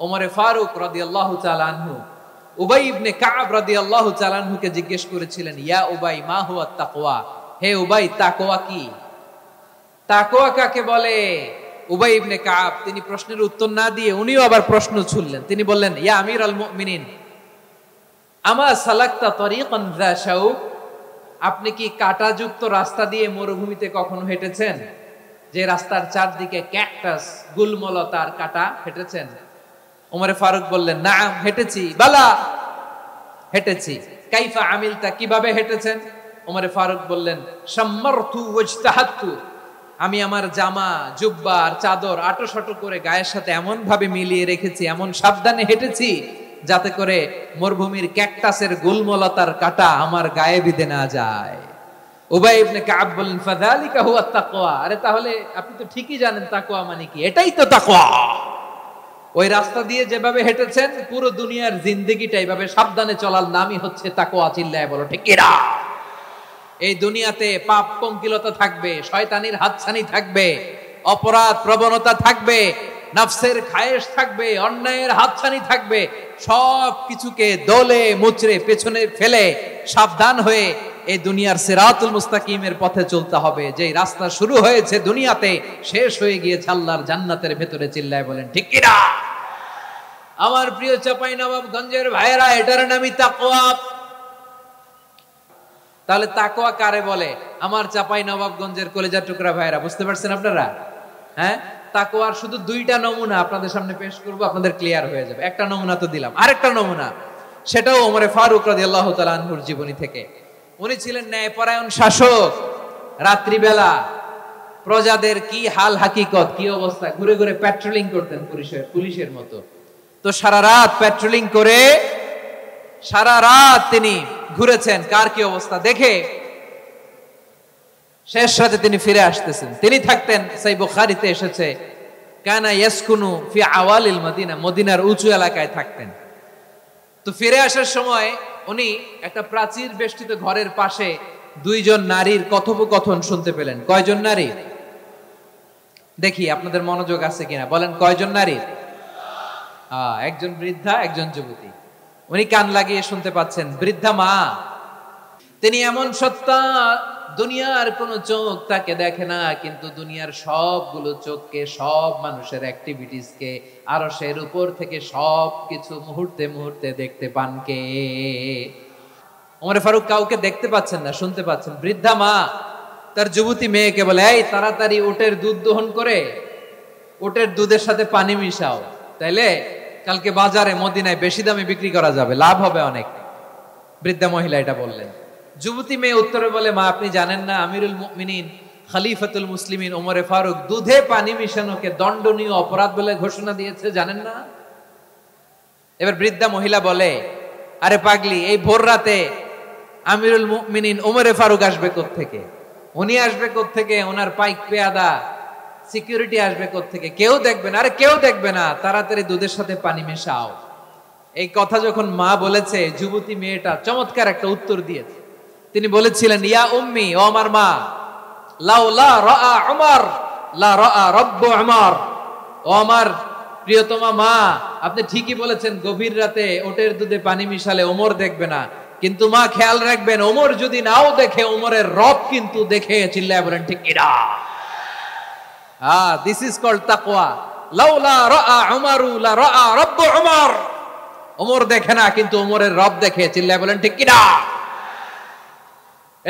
ওমরে ফারুক রাদিয়াল্লাহু তাআলা আনহু উবাই ইবনে কাব রাদিয়াল্লাহু তাআলা আনহুকে জিজ্ঞেস করেছিলেন, ইয়া উবাই, মা হুয়া তাকওয়া? হে উবাই, তাকওয়া কি? তাকওয়া কাকে বলে? উবাই ইবনে কাব তিনি প্রশ্নের উত্তর না দিয়ে উনিও আবার প্রশ্ন ছুড়লেন। তিনি বললেন, ইয়া আমিরুল মুমিনিন, আমা সালাকতা তরিকান যা শাউক? আপনি কি কাঁটাযুক্ত রাস্তা দিয়ে মরুভূমিতে কখনো হেঁটেছেন? যে রাস্তার চারদিকে ক্যাকটাস, গুলমলতার কাঁটা, হেঁটেছেন? ওমরে ফারুক বললেন, নাম, হেঁটেছি। বালা, হেঁটেছি। কাইফা আমিলতা, কিভাবে হেঁটেছেন? ওমরে ফারুক বললেন, শাম্মারতু ওয়াজতাহাতু, আমি আমার জামা, জুব্বা আর চাদর আটোসাটো করে গায়ের সাথে এমন ভাবে মিলিয়ে রেখেছি, এমন সাবধানে হেঁটেছি যাতে করে মরুভূমির ক্যাকটাসের গুলমলতার কাঁটা আমার গায়ে বিঁধে না যায়। উবাই ইবনে কাব বললেন, ফাযালিকা হুয়া তাকওয়া। আরে তাহলে আপনি তো ঠিকই জানেন তাকওয়া মানে কি। এটাই তো তাকওয়া। ওই রাস্তা দিয়ে যেভাবে হেঁটেছেন, পুরো দুনিয়ার জিন্দেগিটা এইভাবে সাবধানে চলার নামই হচ্ছে তাকওয়া। চিল্লায় বলো ঠিক কিনা? এই দুনিয়াতে পাপ পঙ্কিলতা থাকবে, শয়তানির হাতছানি থাকবে, অপরাধ প্রবণতা থাকবে, নফসের খায়েশ থাকবে, অন্যায়ের হাতছানি থাকবে। সব কিছুকে দলে মুচড়ে পেছনে ফেলে সাবধান হয়ে এই দুনিয়ার সিরাতুল মুস্তাকিমের পথে চলতে হবে। যে রাস্তা শুরু হয়েছে দুনিয়াতে, শেষ হয়ে গিয়েছে আল্লাহর জান্নাতের ভেতরে। চিল্লায় বলেন ঠিক কিনা? আমার প্রিয় চাঁপাইনবাবগঞ্জের ভাইয়েরা, এটার নামই তাকওয়া। তাহলে তাকওয়া কারে বলে? আমার চাঁপাইনবাবগঞ্জের কলেজা টুকরা ভাইয়েরা, বুঝতে পারছেন আপনারা? হ্যাঁ, তাকওয়ার শুধু 2টা নমুনা আপনাদের সামনে পেশ করব, আপনাদের ক্লিয়ার হয়ে যাবে। একটা নমুনা তো দিলাম, আরেকটা নমুনা, সেটাও ওমরে ফারুক রাদিয়াল্লাহু তাআলা আনহুর জীবনী থেকে। উনি ছিলেন ন্যায়পরায়ণ শাসক। রাত্রিবেলা প্রজাদের কি হাল হাকিকত, কি অবস্থা, ঘুরে ঘুরে প্যাট্রোলিং করতেন পুলিশের মতো। তো সারা রাত প্যাট্রোলিং করে সারা রাত তিনি ঘুরেছেন কার কি অবস্থা দেখে। শেষ রাতে তিনি ফিরে আসতেছেন। তিনি থাকতেন, সহিহ বুখারীতে এসেছে, কানা ইয়াসকুনু ফি আওয়ালিল মদিনা, মদিনার উঁচু এলাকায় থাকতেন। তো ফিরে আসার সময় উনি একটা প্রাচীর বেষ্টিত ঘরের পাশে 2জন নারীর কথোপকথন শুনতে পেলেন। কয়জন নারী? দেখি আপনাদের মনোযোগ আছে কিনা, বলেন কয়জন নারী? একজন বৃদ্ধা, একজন যুবতী। উনি কান লাগিয়ে শুনতে পাচ্ছেন। বৃদ্ধা মা, তিনি এমন সত্তা, দুনিয়ার কোন চোখ তাকে দেখে না, কিন্তু দুনিয়ার সবগুলো চোখকে, সব মানুষের অ্যাক্টিভিটিসকে আরশের উপর থেকে সব কিছু মুহূর্তে মুহূর্তে দেখতে পান কে? ওমর ফারুক কাউকে দেখতে পাচ্ছেন না, শুনতে পাচ্ছেন। বৃদ্ধা মা তার যুবতী মেয়েকে বলে, এই তাড়াতাড়ি উটের দুধ দহন করে উটের দুধের সাথে পানি মিশাও, তাইলে কালকে বাজারে মদিনায় বেশি দামে বিক্রি করা যাবে, লাভ হবে অনেক। বৃদ্ধা মহিলা এটা বললেন। যুবতী মেয়ে উত্তরে বলে, মা আপনি জানেন না আমিরুল মুমিনিন খলিফাতুল মুসলিমিন ওমরে ফারুক দুধে পানি মিশানোকে দণ্ডনীয় অপরাধ বলে ঘোষণা দিয়েছে, জানেন না? এবার বৃদ্ধা মহিলা বলে, আরে পাগলি, এই ভোর রাতে আমিরুল মুমিনিন ওমরে ফারুক আসবে কোত্থেকে? উনি আসবে কোত্থেকে, ওনার পাইক পেয়াদা সিকিউরিটি আসবে কোত্থেকে, কেউ দেখবে না। আরে কেউ দেখবে না, তাড়াতাড়ি দুধের সাথে পানি মেশাও। এই কথা যখন মা বলেছে, যুবতী মেয়েটা চমৎকার একটা উত্তর দিয়েছে। তিনি বলেছিলেন, ইয়া উম্মি, ও আমার মা, লাউলা রাআ উমর লা রাআ রব্বু উমর। ও আমার প্রিয়তমা মা, আপনি ঠিকই বলেছেন, গভীর রাতে ওটের দুধে পানি মিশালে ওমর দেখবে না, কিন্তু মা খেয়াল রাখবেন, ওমর যদি নাও দেখে, ওমরের রব কিন্তু দেখে। চিল্লায় বলেন ঠিক কিনা? দিস ইজ কল্ড তাকওয়া। লাউলা রাআ উমরু লা রাআ রব্বু উমর। ওমর দেখে না, কিন্তু ওমরের রব দেখে। চিল্লায় বলেন ঠিক কিনা?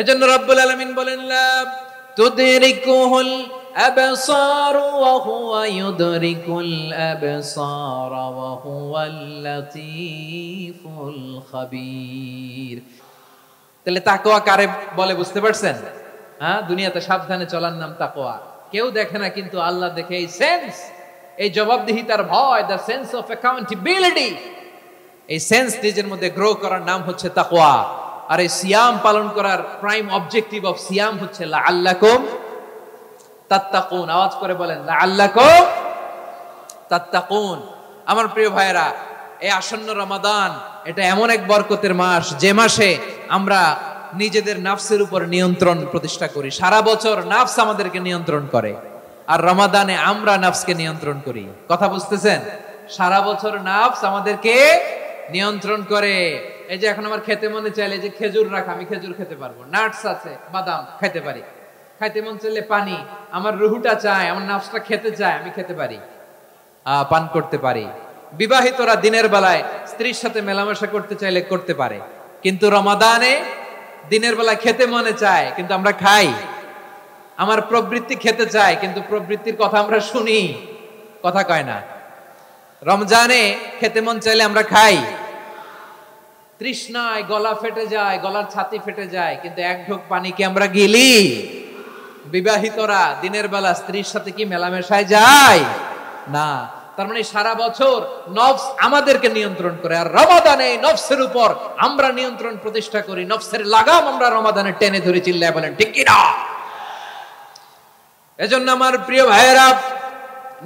এজন্য রব্বুল আলামিন বলেন, লা তুদরিকুহুল আবসার ওয়া হুয়া ইউদরিকুল আবসার ওয়া হুয়াল লাতীফুল খাবীর। তাহলে তাকওয়া কারে বলে বুঝতে পারছেন? দুনিয়াতে সাবধানে চলার নাম তাকওয়া। কেউ দেখে না, কিন্তু আল্লাহ দেখে। এই সেন্স, এই জবাবদিহিতার ভয়, দ্য সেন্স অফ অ্যাকাউন্টেবিলিটি, এই সেন্স নিজের মধ্যে গ্রো করার নাম হচ্ছে তাকওয়া। আর এই সিয়াম পালন করার প্রাইম অবজেক্টিভ অফ সিয়াম হচ্ছে লাআল্লাকুম তাত্তাকুন। আওয়াজ করে বলেন, লাআল্লাকুম তাত্তাকুন। আমার প্রিয় ভাইরা, এই আসন্ন রমাদান, এটা এমন এক বরকতের মাস, যে মাসে আমরা নিজেদের নাফসের উপর নিয়ন্ত্রণ প্রতিষ্ঠা করি। সারা বছর নাফস আমাদেরকে নিয়ন্ত্রণ করে, আর রমাদানে আমরা নাফসকে নিয়ন্ত্রণ করি। কথা বুঝতেছেন? সারা বছর নাফস আমাদেরকে নিয়ন্ত্রণ করে। এই যে এখন আমার খেতে মনে চাইলে যে খেজুর রাখ, আমি খেজুর খেতে পারবো, নাটস আছে, বাদাম খাইতে পারি। খাইতে মন চাইলে পানি, আমার রুহুটা চায়, আমার নাফসটা খেতে চায়, আমি খেতে পারি, পান করতে পারি। বিবাহিতরা দিনের বেলায় স্ত্রীর সাথে মেলামেশা করতে চাইলে করতে পারে, কিন্তু রমাদানে দিনের বেলায় খেতে মনে চায়, কিন্তু আমরা খাই। আমার প্রবৃত্তি খেতে চায়, কিন্তু প্রবৃত্তির কথা আমরা শুনি, কথা কয় না। রমজানে খেতে মন চাইলে আমরা খাই, তৃষ্ণায় গলা ফেটে যায়, গলার ছাতি ফেটে যায়, কিন্তু এক ঢোক পানি কি আমরা গিলি? বিবাহিতরা দিনের বেলা স্ত্রীর সাথে কি মেলামেশায় যায়? না। তার মানে সারা বছর নফস আমাদেরকে নিয়ন্ত্রণ করে, আর রমাদানে নফসের উপর আমরা নিয়ন্ত্রণ প্রতিষ্ঠা করি। নফসের লাগাম আমরা রমাদানে টেনে ধরে। চিল্লায় বলেন ঠিক কিনা? এজন্য আমার প্রিয় ভাইয়েরা,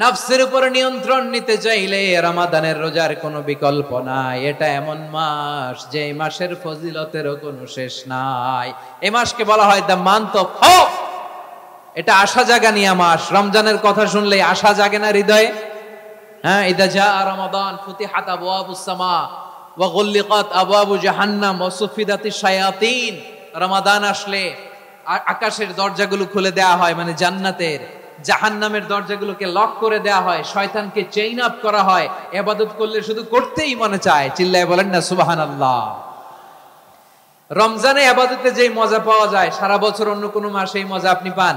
নফসের উপর নিয়ন্ত্রণ নিতে চাইলে রমাদানের রোজার কোনো বিকল্প নাই। এটা এমন মাস, যে মাসের ফজিলতেরও কোনো শেষ নাই। এই মাসকে বলা হয় দ্য মান্থ অফ হোপ। এটা আশা জাগানিয়া মাস। রমজানের কথা শুনলে আশা জাগে না হৃদয়ে? ইদা জা রমাদান ফুতিহাত আবওয়াবুস সামা ওয়া গুল্লিকাত আবওয়াবু জাহান্নাম ওয়া সুফিদাতিশ শায়াতিন। রমাদান আসলে আকাশের দরজাগুলো খুলে দেয়া হয়, মানে জান্নাতের। জাহান্নামের দরজাগুলোকে লক করে দেয়া হয়, শয়তানকে চেইন আপ করা হয়। ইবাদত করলে শুধু করতেই মনে চায়। চিল্লায় বলেন না সুবহানাল্লাহ। রমজানে ইবাদতে যেই মজা পাওয়া যায়, সারা বছর অন্য কোনো মাসে এই মজা আপনি পান?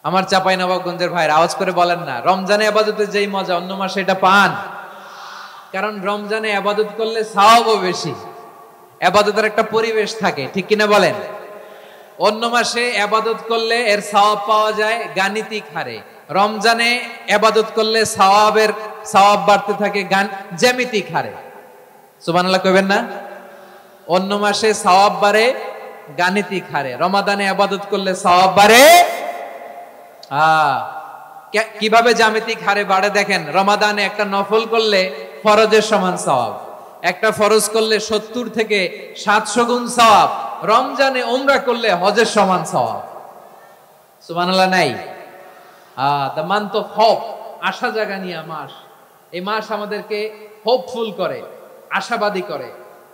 আমার চাঁপাইনবাবগঞ্জের ভাইরা আওয়াজ করে বলেন না, রমজানে ইবাদতে যেই মজা অন্য মাসে এটা পান? কারণ রমজানে ইবাদত করলে সওয়াবও বেশি, ইবাদতের একটা পরিবেশ থাকে, ঠিক কিনা বলেন? অন্য মাসে ইবাদত করলে এর সওয়াব পাওয়া যায় গাণিতিক হারে, রমজানে ইবাদত করলে সওয়াব বাড়তে থাকে জ্যামিতিক হারে। সুবহানাল্লাহ কইবেন না? অন্য মাসে সওয়াব বাড়ে গাণিতিক হারে, রমাদানে ইবাদত করলে সওয়াব বাড়ে কিভাবে জ্যামিতিক হারে বাড়ে দেখেন। রমাদানে একটা নফল করলে ফরজের সমান সওয়াব, একটা ফরজ করলে 70 থেকে 700 গুণ সওয়াব, রমজানে উমরা করলে হজের সমান সওয়াব। সুবহানাল্লাহ নাই? দ্য মান্থ অফ হোপ, আশা জাগানিয়া মাস। এই মাস আমাদেরকে হোপফুল করে, আশাবাদী করে।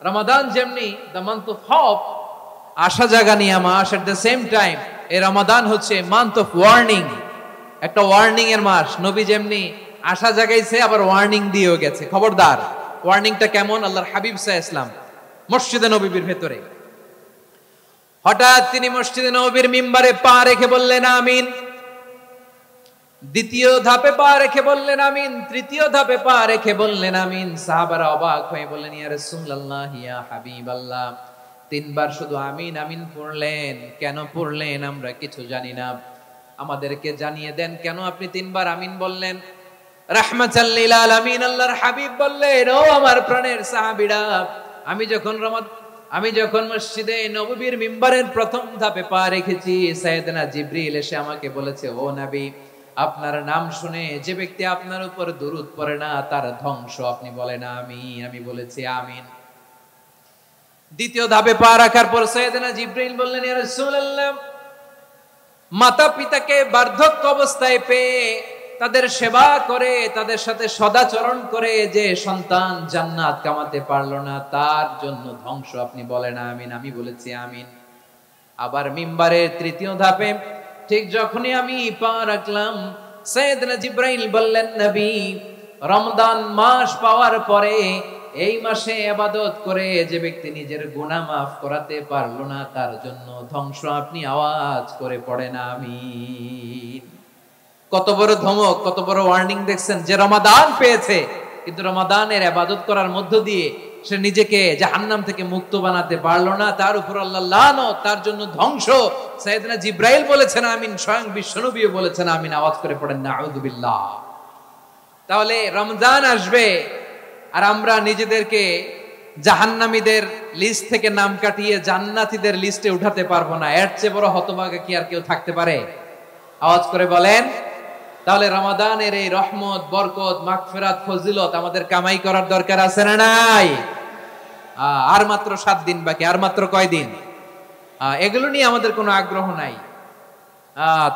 রমাদান যেমনি দ্য মান্থ অফ হোপ, আশা জাগানিয়া মাস, এট দ্য সেম টাইম এই রমাদান হচ্ছে মান্থ অফ ওয়ার্নিং, একটা ওয়ার্নিং এর মাস। নবী যেমনি আশা জাগাইছে, আবার ওয়ার্নিং দিয়েও গেছে, খবরদার। ওয়ার্নিংটা কেমন? আল্লাহর হাবিব সাল্লাল্লাহু আলাইহি ওয়াসাল্লাম মসজিদে নববীর ভেতরে, হঠাৎ তিনি মসজিদে নববীর মিম্বারে পা রেখে বললেন আমিন। দ্বিতীয় ধাপে পা রেখে বললেন আমিন, তৃতীয় ধাপে পা রেখে বললেন আমিন। সাহাবারা অবাক হয়ে বললেন, ইয়া রাসূলুল্লাহ, ইয়া হাবিবাল্লাহ, 3 বার শুধু আমিন আমিন পড়লেন, কেন পড়লেন আমরা কিছু জানি না, আমাদেরকে জানিয়ে দেন কেন আপনি 3 বার আমিন বললেন। রাহমাতাল লিল আলামিন আল্লাহর হাবিব বললেন, ও আমার প্রাণের সাহাবীরা, আমি যখন আমি যখন মসজিদে নববীর মিম্বারের প্রথম ধাপে পা রেখেছি, সাইয়েদনা জিবরিল এসে আমাকে বলেছে, ও নবী, আপনার নাম শুনে যে ব্যক্তি আপনার উপর দুরূদ পড়ে না তার ধ্বংস। আপনি বলেন আমিন। আমি বলেছি আমিন। দ্বিতীয় ধাপে পা রাখার পর সাইয়েদনা জিবরিল বললেন, ইয়া রাসূলুল্লাহ, মাতা পিতাকে বার্ধক্য অবস্থায় পেয়ে তাদের সেবা করে, তাদের সাথে সদাচরণ করে যে সন্তান জান্নাত কামাতে পারলো না তার জন্য ধ্বংস। আপনি বলেন আমিন। আমি বলেছি আমিন। আবার মিম্বারের তৃতীয় ধাপে ঠিক যখনই আমি পা রাখলাম, সাইয়েদনা জিবরাইল বললেন, নবী, রমজান মাস পাওয়ার পরে এই মাসে ইবাদত করে যে ব্যক্তি নিজের গুনাহ মাফ করাতে পারলো না তার জন্য ধ্বংস। আপনি আওয়াজ করে পড়েন আমিন। কত বড় ধমক, কত বড় ওয়ার্নিং দেখছেন! যে রমাদান পেয়েছে কিন্তু রমাদানের ইবাদত করার মধ্য দিয়ে সে নিজেকে জাহান্নাম থেকে মুক্ত বানাতে পারলো না, তার উপর আল্লাহ লানত, তার জন্য ধ্বংস। সাইয়েদনা জিবরাইল বলেছেন আমিন, স্বয়ং বিশ্বনবীও বলেছেন আমিন। আওয়াজ করে পড়েন নাউযুবিল্লাহ। তাহলে রমজান আসবে আর আমরা নিজেদেরকে জাহান্নামীদের লিস্ট থেকে নাম কাটিয়ে জান্নাতীদের লিস্টে উঠাতে পারবো না। এর চেয়ে বড় হতভাগা কি আর কেউ থাকতে পারে? আওয়াজ করে বলেন। তাহলে রমাদানের এই রহমত, বরকত, মাগফিরাত, ফজিলত আমাদের কামাই করার দরকার আছে না নাই? আর মাত্র 7 দিন বাকি। আর মাত্র কয় দিন? এগুলো নিয়ে আমাদের কোনো আগ্রহ নাই।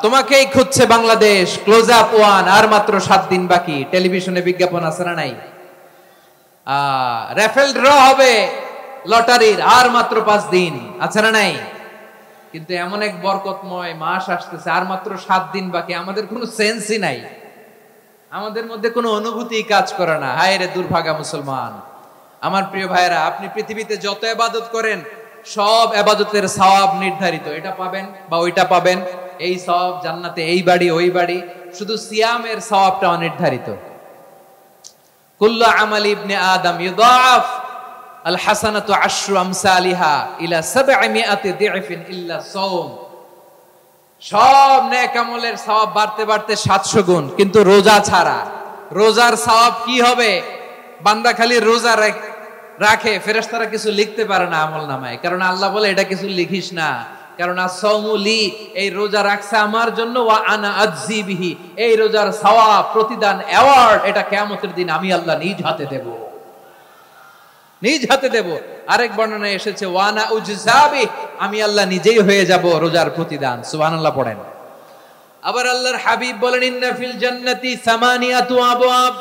তোমাকেই খুঁজছে বাংলাদেশ, ক্লোজ আপ ওয়ান, আর মাত্র 7 দিন বাকি। টেলিভিশনে বিজ্ঞাপন আছে না নাই? রাফেল ড্র হবে লটারির, আর মাত্র 5 দিন, আছে না নাই? কিন্তু এমন এক বরকতময় মাস আসতেছে, আর মাত্র 7 দিন বাকি। আমাদের কোনো সেন্সই নাই, আমাদের মধ্যে কোনো অনুভূতি কাজ করে না। হায় রে দুর্ভাগা মুসলমান! আমার প্রিয় ভাইরা, আপনি পৃথিবীতে যত ইবাদত করেন সব ইবাদতের সওয়াব নির্ধারিত। এটা পাবেন বা ওইটা পাবেন, এই সওয়াব জান্নাতে, এই বাড়ি ওই বাড়ি। শুধু সিয়ামের সওয়াবটা অনির্ধারিত। কুল্লু আমাল ইবনে আদম ইউদাফ আল হাসানাতু আশরু আমসালিহা ইলা 700 দি'ফিন ইল্লা সাওম। সব নেক আমলের সওয়াব বাড়তে বাড়তে 700 গুণ, কিন্তু রোজা ছাড়া। রোজার সওয়াব কি হবে? বান্দা খালি রোজা রাখে, ফেরেশতারা কিছু লিখতে পারে না আমলনামায়, কারণ আল্লাহ বলে এটা কিছু লিখিস না, কারণ আস-সাওমু লি, এই রোজা রাখছে আমার জন্য, ওয়া আনা আজজি বিহি, এই রোজার সওয়াব, প্রতিদান, অ্যাওয়ার্ড এটা কিয়ামতের দিন আমি আল্লাহ নিজ হাতে দেব, নিজ হাতে দেব। আরেক বর্ণনায় এসেছে ওয়ানা উজজাবি, আমি আল্লাহ নিজেই হয়ে যাব রোজার প্রতিদান। সুবহানাল্লাহ পড়েন। আবার আল্লাহর হাবিব বলেন, ইন্না ফিল জান্নাতি সামানিয়াতু আবওয়াব,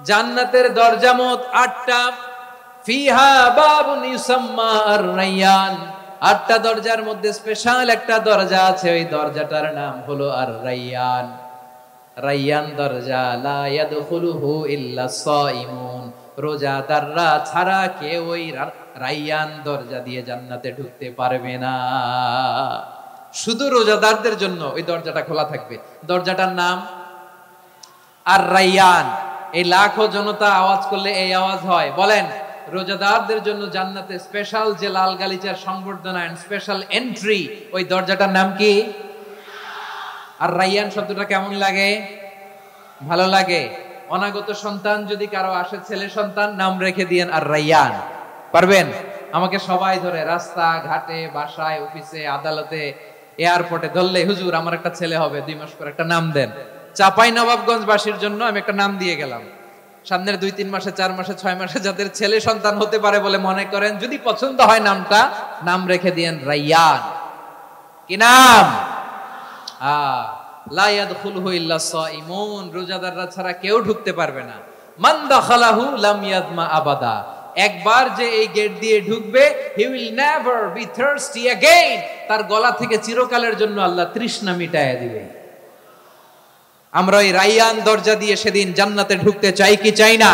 জান্নাতের দরজা মোট 8টা। ফিহা বাবুন ইউসাম্মা আর-রায়্যান, 8টা দরজার মধ্যে স্পেশাল একটা দরজা আছে, ওই দরজাটার নাম হলো আর-রায়্যান। রায়্যান দরজা, লা ইয়াদখুলুহু ইল্লা সাইমুন, রোজাদাররা ছাড়া কেউ ওই রায়্যান দরজা দিয়ে জান্নাতে ঢুকতে পারবে না। শুধু রোজাদারদের জন্য ওই দরজাটা খোলা থাকবে। দরজাটার নাম আর-রায়্যান। এই লাখো জনতা আওয়াজ করলে এই আওয়াজ হয়। বলেন, রোজাদারদের জন্য জান্নাতে স্পেশাল যে লাল গালিচার সংবর্ধনা এন্ড স্পেশাল এন্ট্রি, ওই দরজাটার নাম কি? আর-রায়্যান শব্দটা কেমন লাগে? ভালো লাগে। অনাগত সন্তান যদি কারো আসে, ছেলে সন্তান, নাম রেখে দিয়েন আর-রায়্যান। পারবেন? আমাকে সবাই ধরে রাস্তা ঘাটে, বাসায়, অফিসে, আদালতে, এয়ারপোর্টে ধরলে, হুজুর আমার একটা ছেলে হবে 2 মাস পর, একটা নাম দেন। চাঁপাইনবাবগঞ্জবাসীর জন্য আমি একটা নাম দিয়ে গেলাম। সামনের 2-3 মাসে, 4 মাসে, 6 মাসে যাদের ছেলে সন্তান হতে পারে বলে মনে করেন, যদি পছন্দ হয় নামটা, নাম রেখে দিয়েন রায়্যান। কি নাম? লা ইয়াদখুলুহু ইল্লা সাইমুন, রোজাদাররা ছাড়া কেউ ঢুকতে পারবে না। মান দাখালাহু লাম ইয়াযমা আবাদা, একবার যে এই গেট দিয়ে ঢুকবে, he will never be thirsty again, তার গলা থেকে চিরকালের জন্য আল্লাহ তৃষ্ণা মিটায়া দিবে। আমরা এই রায়্যান দরজা দিয়ে সেদিন জান্নাতে ঢুকতে চাই কি চাই না?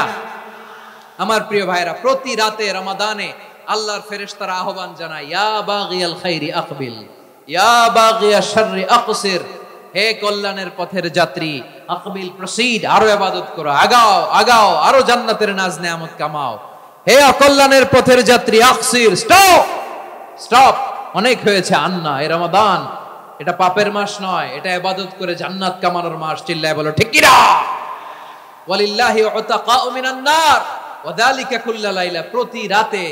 আমার প্রিয় ভাইরা, প্রতি রাতে রমাদানে আল্লাহর ফেরেশতারা আহ্বান জানায়, ইয়া বাগিয়াল খাইরি আকবিল, ইয়া বাগিয়াশ শাররি আকসির, হে কল্যাণের পথের যাত্রী, আকবিল, প্রসিড, আরো ইবাদত করো, আগাও আগাও, আরো জান্নাতের নাজ নেয়ামত কামাও। হে অকল্যাণের পথের যাত্রী, আকসির, স্টপ স্টপ, অনেক হয়েছে। আন্না, এই রমাদান এটা পাপের মাস নয়, এটা ইবাদত করে জান্নাত কামানোর মাস। চিল্লায় বলো ঠিক কি না? ওয়ালিল্লাহি উতাকাউ মিনান নার, ওয়াদালিকা কুল্লা লাইলা, প্রতি রাতে,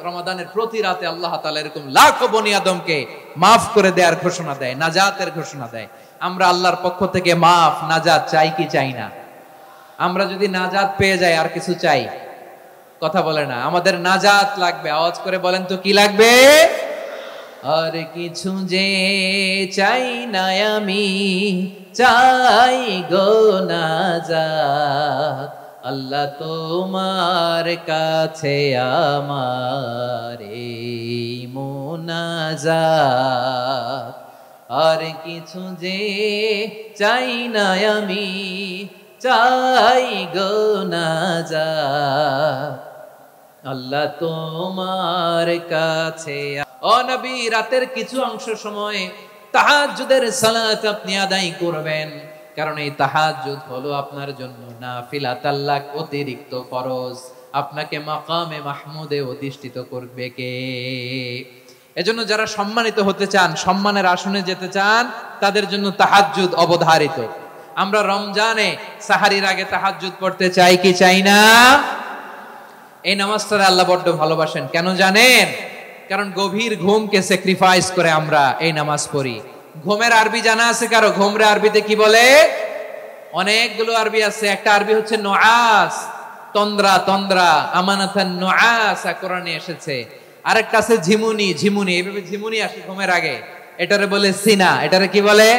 রমাদানের প্রতি রাতে আল্লাহ তাআলা এরকম লাখো বনি আদমকে মাফ করে দেওয়ার ঘোষণা দেয়, নাজাতের ঘোষণা দেয়। আমরা আল্লাহর পক্ষ থেকে মাফ, নাজাত চাই কি চাই না? আমরা যদি নাজাত পেয়ে যাই আর কিছু চাই? কথা বলে না। আমাদের নাজাত লাগবে। আওয়াজ করে বলেন তো কি লাগবে? আর কিছু যে চাই না আমি, চাই গো নাজাত, আল্লাহ তোমার কাছে আমার এই মুনাজাত। আর কিছু যে চাই না আমি, চাই গো নাজাত, আল্লাহ তোমার কাছে। ও নবী, রাতের কিছু অংশ সময় তাহাজ্জুদের সালাত আপনি আদায় করবেন, কারণ এই তাহাজ্জুদ হলো আপনার জন্য নাফিলাত, আল্লাহ অতিরিক্ত ফরজ। আপনাকে মাকামে মাহমুদে অধিষ্ঠিত করবে কে? এজন্য যারা সম্মানিত হতে চান, সম্মানের আসনে যেতে চান, তাদের জন্য তাহাজ্জুদ অবধারিত। আমরা রমজানে সাহারির আগে তাহাজ্জুদ পড়তে চাই কি চাই না? এই নামাজটা আল্লাহ বড্ড ভালোবাসেন। কেন জানেন? কারণ গভীর ঘুমকে স্যাক্রিফাইস করে আমরা এই নামাজ পড়ি। ঘুমের আরবি জানা আছে কারো? ঘুমরে আরবিতে কি বলে? অনেকগুলো আরবি আছে। একটা আরবি হচ্ছে নুআস, তন্দ্রা, তন্দ্রা, আমানাতান নুআসা কোরআনে এসেছে। আরেকটা আছে ঝিমুনি, ঝিমুনি, এইভাবে ঝিমুনি আসে ঘুমের আগে, এটারে বলে সিনা। এটারে কি বলে?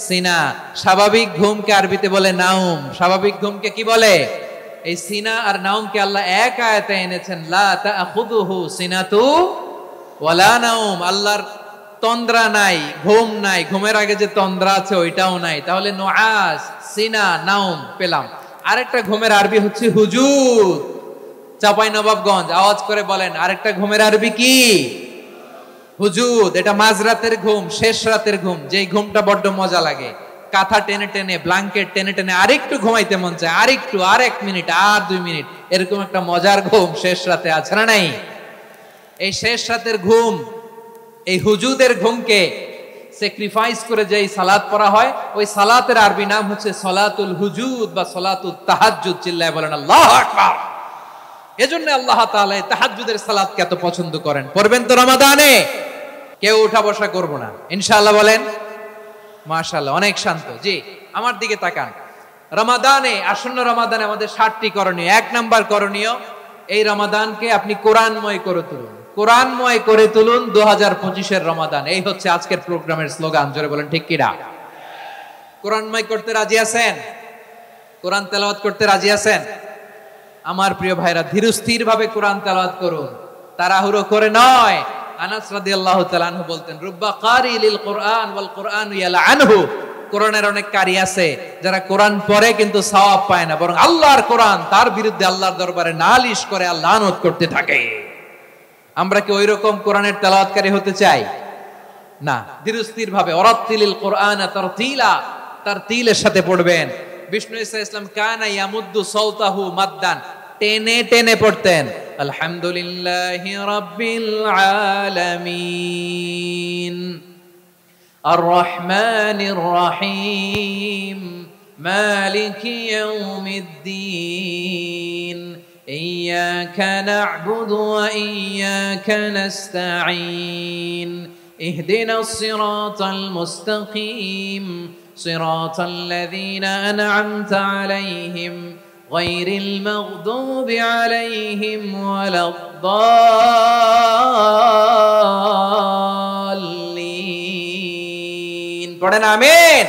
সিনা। স্বাভাবিক ঘুমকে আরবিতে বলে নাউম। স্বাভাবিক ঘুমকে কি বলে? এই সিনা আর নাউমকে আল্লাহ এক আয়াতে এনেছেন, লা তাখুযুহু সিনাতু ওয়ালা নাউম। আল্লাহর তন্দ্রা নাই, ঘুম নাই। ঘুমের আগে যে তন্দ্রা আছে ওইটাও নাই। তাহলে নুআস, সিনা, নাউম পেলাম। আরেকটা ঘুমের আরবি হচ্ছে হুজুদ। চাঁপাইনবাবগঞ্জ, আওয়াজ করে বলেন আরেকটা ঘুমের আরবি কি? হুজুদ। এটা মাঝরাতের ঘুম, শেষ রাতের ঘুম, যেই ঘুমটা বড্ড মজা লাগে। কাঁথা টেনে টেনে, ব্ল্যাঙ্কেট টেনে টেনে আরেকটু ঘুমাইতে মন চায়, আরেকটু, আর 1 মিনিট, আর 2 মিনিট, এরকম একটা মজার ঘুম শেষ রাতে আছে না নাই? এই শেষ রাতের ঘুম, এই হুজুদের ঘুমকে স্যাক্রিফাইস করে যেই সালাত পড়া হয়, ওই সালাতের আরবি নাম হচ্ছে সলাতুল হুজুদ বা সলাতুত তাহাজ্জুদ। চিল্লায় বলেন আল্লাহু আকবার। এজন্য আল্লাহ তাআলা তাহাজ্জুদের সালাতকে এত পছন্দ করেন। পড়বেন তো রমাদানে? কেউ উঠা বসা করব না ইনশাআল্লাহ। বলেন মাশাআল্লাহ, অনেক শান্ত। জি, আমার দিকে তাকান। রমাদানে, আসন্ন রমাদানে আমাদের 7টি করণীয়। 1 নাম্বার করণীয়, এই রমাদানকে আপনি কোরআনময় করে তুলুন। কোরআনময় করে তুলুন 2025-এর রমাদান। এই হচ্ছে আজকের প্রোগ্রামের স্লোগান। জোরে বলেন ঠিক কিনা? কোরআনময় করতে রাজি আছেন? কোরআন তেলাওয়াত করতে রাজি আছেন? আমার প্রিয় ভাইরা, ধীরস্থির ভাবে কোরআন তেলাওয়াত করুন, তাড়াহুড়ো করে নয়। আনাস রাদিয়াল্লাহু তাআলা আনহু বলতেন, রুব্বা কারি লিল কোরআন ওয়াল কোরআন ইয়ালআনহু। কোরআনের অনেক কারি আছে যারা কোরআন পড়ে কিন্তু সওয়াব পায় না, বরং আল্লাহর কোরআন তার বিরুদ্ধে আল্লাহর দরবারে নালিশ করে, আল্লাহ লানত করতে থাকে। আমরা কি ওইরকম কোরআনের তেলাওয়াতকারী হতে চাই? না। ধীরস্থির ভাবে, ওয়ারাত্তিলিল কোরআন তারতিলা, তারতিলের সাথে পড়বেন। বিষ্ণু ঈসা ইসলাম কানা ইয়ামুদ্দু সাওতাহু মাদ্দান, টেনে টেনে পড়তেন। আলহামদুলিল্লাহি রাব্বিল আলামিন আর রহমানির রহিম মালিকি ইয়াউমিদ্দিন ইয়্যাকা না'বুদু ওয়া ইয়্যাকা নাস্তাঈন ইহদিনাস সিরাতাল মুস্তাকিম সিরাতাল লাযীনা আন'আমতা আলাইহিম গায়রিল মাগদুবি আলাইহিম ওয়ালাদ-দাল্লিন। পড়েন আমিন।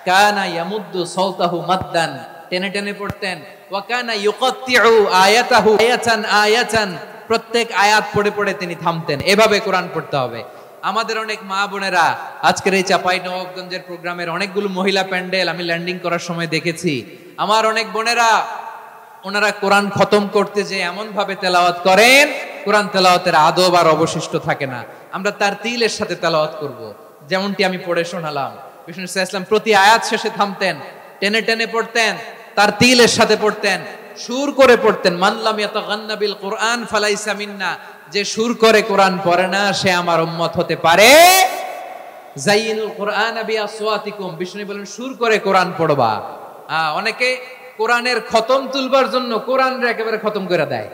কানা ইয়ামুদ্দু সাওতাহু মাদ্দান, টেনে টেনে পড়তেন। ওয়া কানা ইউকাত্তিউ আয়াতাহু আয়াতান আয়াতান, প্রত্যেক আয়াত পড়ে পড়ে তিনি থামতেন। এভাবে কোরআন পড়তে হবে। আমাদের অনেক মা বোনেরা, আজকের এই চাঁপাইনবাবগঞ্জের প্রোগ্রামের অনেকগুলো মহিলা প্যান্ডেল আমি ল্যান্ডিং করার সময় দেখেছি। আমার অনেক বোনেরা, ওনারা কোরআন খতম করতে যে এমন ভাবে তেলাওয়াত করেন, কোরআন তেলাওয়াতের আদব আর অবশিষ্ট থাকে না। আমরা তারতিলের সাথে তেলাওয়াত করব, যেমনটি আমি পড়ে শোনালাম। বিষ্ণু ইসলাম প্রতি আয়াত শেষে থামতেন, টেনে টেনে পড়তেন, তারতিলের সাথে পড়তেন, সুর করে পড়তেন। মান লাম ইয়াতাগান্না বিল কোরআন ফালাইসা মিন্না, যে সুর করে কোরআন পড়ে না সে আমার উম্মত হতে পারে। জাইনুল কোরআন বিআসওয়াতিকুম, বিষ্ণু বলেন সুর করে কোরআন পড়বা। অনেকে কোরআনের খতম তুলবার জন্য কোরআনরে একেবারে খতম করে দেয়,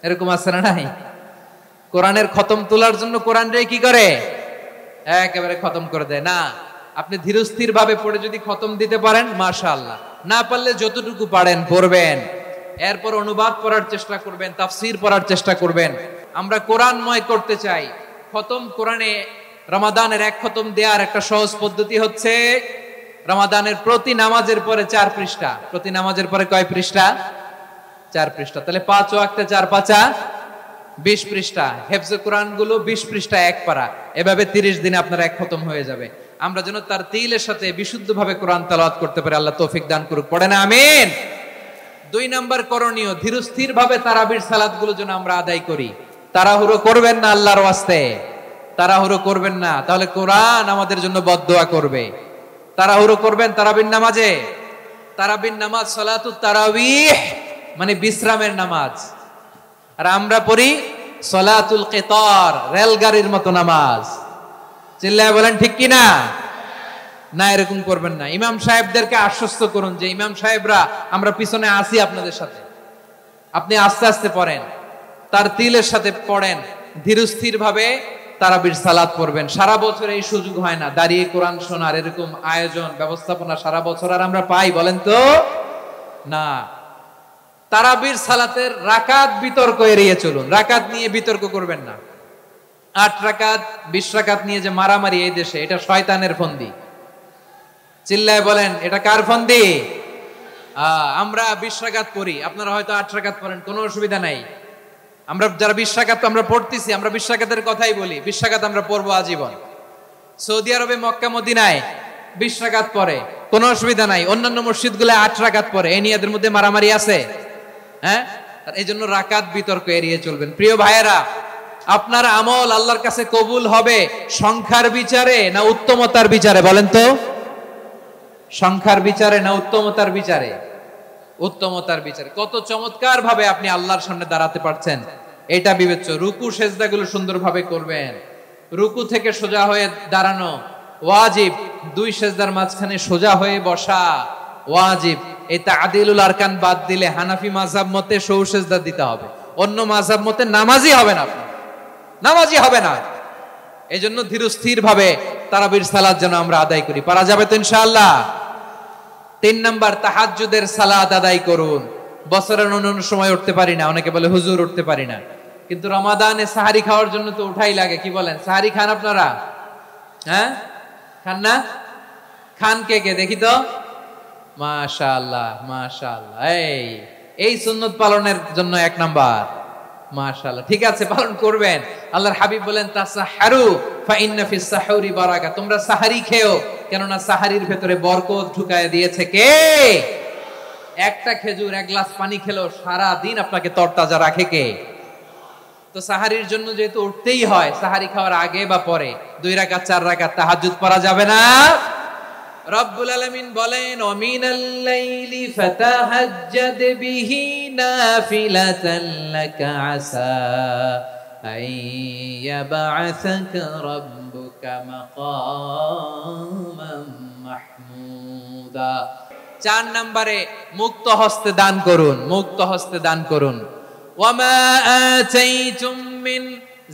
এরকম আছে না নাই? কোরআনের খতম তোলার জন্য কোরআনরে কি করে? একেবারে খতম করে দেয় না। আপনি ধীরস্থির ভাবে পড়ে যদি খতম দিতে পারেন মাশাআল্লাহ, না পারলে যতটুকু পারেন পড়বেন, এরপর অনুবাদ পড়ার চেষ্টা করবেন, তাফসীর পড়ার চেষ্টা করবেন। আমরা কোরআনময় করতে চাই। খতম কোরআনে রমাদানের এক খতম দেওয়ার একটা সহজ পদ্ধতি হচ্ছে রমাদানের প্রতি নামাজের পরে 4 পৃষ্ঠা। প্রতি নামাজের পরে কয় পৃষ্ঠা? 4 পৃষ্ঠা। তাহলে 5 ওয়াক্তে 4 পাঁচা 20 পৃষ্ঠা। হেফজে কোরআন গুলো 20 পৃষ্ঠা এক পারা, এভাবে 30 দিনে আপনার এক খতম হয়ে যাবে। আমরা যেন তার তিলের সাথে বিশুদ্ধভাবে কোরআন তেলাওয়াত করতে পারি, আল্লাহ তৌফিক দান করুক। পড়েন আমিন। 2 নাম্বার করণীয়, ধীরস্থির ভাবে তারাবির সালাত গুলো যেন আমরা আদায় করি। তাড়াহুড়ো করবেন না, আল্লাহর ওয়াস্তে তাড়াহুড়ো করবেন না, তাহলে কোরআন আমাদের জন্য বদদোয়া করবে। তাড়াহুড়ো করবেন তারাবির নামাজে। তারাবির নামাজ সালাতুত তারাবিহ মানে বিশ্রামের নামাজ, আর আমরা পড়ি সালাতুল কিতার, রেলগাড়ির মতো নামাজ। চিল্লায় বলেন ঠিক কি না? না, এরকম করবেন না। ইমাম সাহেবদেরকে আশ্বস্ত করুন যে ইমাম সাহেবরা আমরা পিছনে আসি আপনাদের সাথে, আপনি আস্তে আস্তে পড়েন, তার তিলের সাথে পড়েন, ধীরস্থির ভাবে তারাবির সালাত পড়বেন। সারা বছর এই সুযোগ হয় না দাঁড়িয়ে কোরআন শোনার, এরকম আয়োজন ব্যবস্থাপনা সারা বছর আর আমরা পাই বলেন তো? না। তারাবির সালাতের রাকাত বিতর্ক এড়িয়ে চলুন, রাকাত নিয়ে বিতর্ক করবেন না। 8 রাকাত 20 রাকাত নিয়ে যে মারামারি এই দেশে, এটা শয়তানের ফন্দি। চিল্লায় বলেন এটা কার ফন্দি? আমরা 20 রাকাত পড়ি, আপনারা হয়তো 8 রাকাত পড়েন, কোনো অসুবিধা নাই। আমরা যারা 20 রাকাত আমরা পড়তেছি, আমরা 20 রাকাতের কথাই বলি, 20 রাকাত আমরা পড়বো আজীবন। সৌদি আরবে মক্কা মদিনায় 20 রাকাত পড়ে, কোনো অসুবিধা নাই। অন্যান্য মসজিদগুলো 8 রাকাত পড়ে, এই নিয়ে এদের মধ্যে মারামারি আছে? হ্যাঁ, এই জন্য রাকাত বিতর্ক এড়িয়ে চলবেন। প্রিয় ভাইয়েরা, আপনার আমল আল্লাহর কাছে কবুল হবে সংখ্যার বিচারে না উত্তমতার বিচারে? বলেন তো, সংখ্যার বিচারে না উত্তমতার বিচারে? উত্তমতার বিচারে। কত চমৎকার ভাবে আপনি আল্লাহর সামনে দাঁড়াতে পারছেন এটা বিবেচ্য। রুকু সেজদাগুলো সুন্দরভাবে করবেন, রুকু থেকে সোজা হয়ে দাঁড়ানো ওয়াজিব, 2 সেজদার মাঝখানে সোজা হয়ে বসা ওয়াজিব। এই তা'দিলুল আরকান বাদ দিলে হানাফি মাযহাব মতে সৌ সেজদা দিতে হবে, অন্য মাযহাব মতে নামাজই হবে না, আপনি নামাজই হবে না। এই জন্য ধীরস্থির ভাবে তারাবির সালাত যেন আমরা আদায় করি। পারা যাবে তো ইনশাআল্লাহ? 3 নাম্বার, তাহাজ্জুদের সালাত আদায় করুন। বছরের অন্য সময় উঠতে পারি না, অনেকে বলে হুজুর উঠতে পারি না, কিন্তু রমাদানে সাহারি খাওয়ার জন্য তো উঠাই লাগে। কি বলেন, সাহারি খান আপনারা? হ্যাঁ, খান না? খান কে কে দেখি তো? মাশাআল্লাহ মাশাআল্লাহ। এই সুন্নত পালনের জন্য 1 নাম্বার। মাশাআল্লাহ, ঠিক আছে, পালন করবেন। আল্লাহর হাবিব বলেন তাসাহহারু ফা ইন্না ফিস সাহুরি বারাকা, তোমরা সাহারি খেও, কেননা সাহারির ভেতরে বরকত ঢুকায় দিয়েছে কে? একটা খেজুর 1 গ্লাস পানি খেলেও সারা দিন আপনাকে তরতাজা রাখে কে? তো সাহারির জন্য যেহেতু উঠতেই হয়, সাহারি খাওয়ার আগে বা পরে 2 রাকাত 4 রাকাত তাহাজ্জুদ পড়া যাবে না? রব্বুল আলামিন বলেন ওয়ামিনাল লাইলি ফাতাহাজ্জাদ বিহি নাফিলাতান লাকা আসা আইয়াবআসাকা রাব্বুকা মাকামান মাহমুদা। 4 নম্বরে মুক্ত হস্তে দান করুন, মুক্ত হস্তে দান করুন। ওয়ামা আতাইতুম মিন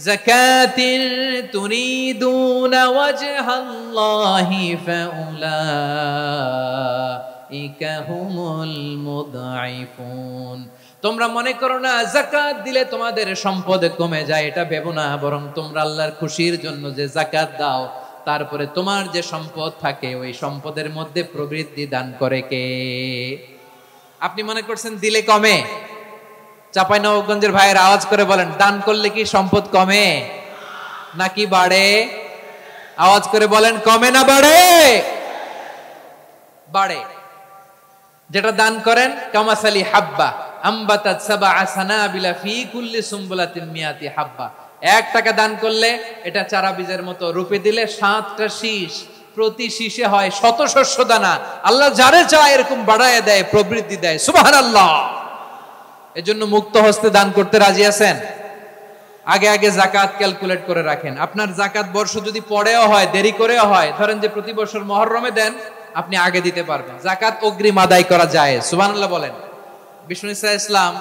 যাকাতিন তুরিদুনা ওয়াজহাল্লাহি ফাউলাইকা হুমুল মুদঈফুন। তোমরা মনে করো না যাকাত দিলে তোমাদের সম্পদ কমে যায়, এটা ভেবো না, বরং তোমরা আল্লাহর খুশির জন্য যে যাকাত দাও, তারপরে তোমার যে সম্পদ থাকে ওই সম্পদের মধ্যে প্রবৃদ্ধি দান করে কে? আপনি মনে করছেন দিলে কমে? চাঁপাইনবাবগঞ্জের ভাইয়ের আওয়াজ করে বলেন, দান করলে কি সম্পদ কমে নাকি বাড়ে? আওয়াজ করে বলেন, কমে না বাড়ে? বাড়ে। যেটা দান করেন কামাসালি হাব্বা আম্বাতাত সাবআ সানাবিলা ফি কুল্লি সুমবুলাতিন মিয়াতি হাব্বা। 1 টাকা দান করলে এটা চারা বীজের মতো, রূপে দিলে 7টা শীষ, প্রতি শীষে হয় 100 শস্য দানা। আল্লাহ যারে চায় এরকম বাড়ায় দেয়, প্রবৃদ্ধি দেয়। সুবহানাল্লাহ। এজন্য মুক্ত হস্তে দান করতে রাজি আছেন? আগে আগে যাকাত ক্যালকুলেট করে রাখেন। আপনার যাকাত বর্ষ যদি পরেও হয়, দেরি করেও হয়, ধরেন যে প্রতি বছর মুহররমে দেন, আপনি আগে দিতে পারবেন। যাকাত অগ্রিম আদায় করা যায়, সুবহানাল্লাহ বলেন। বিষ্ণু ইসা ইসলাম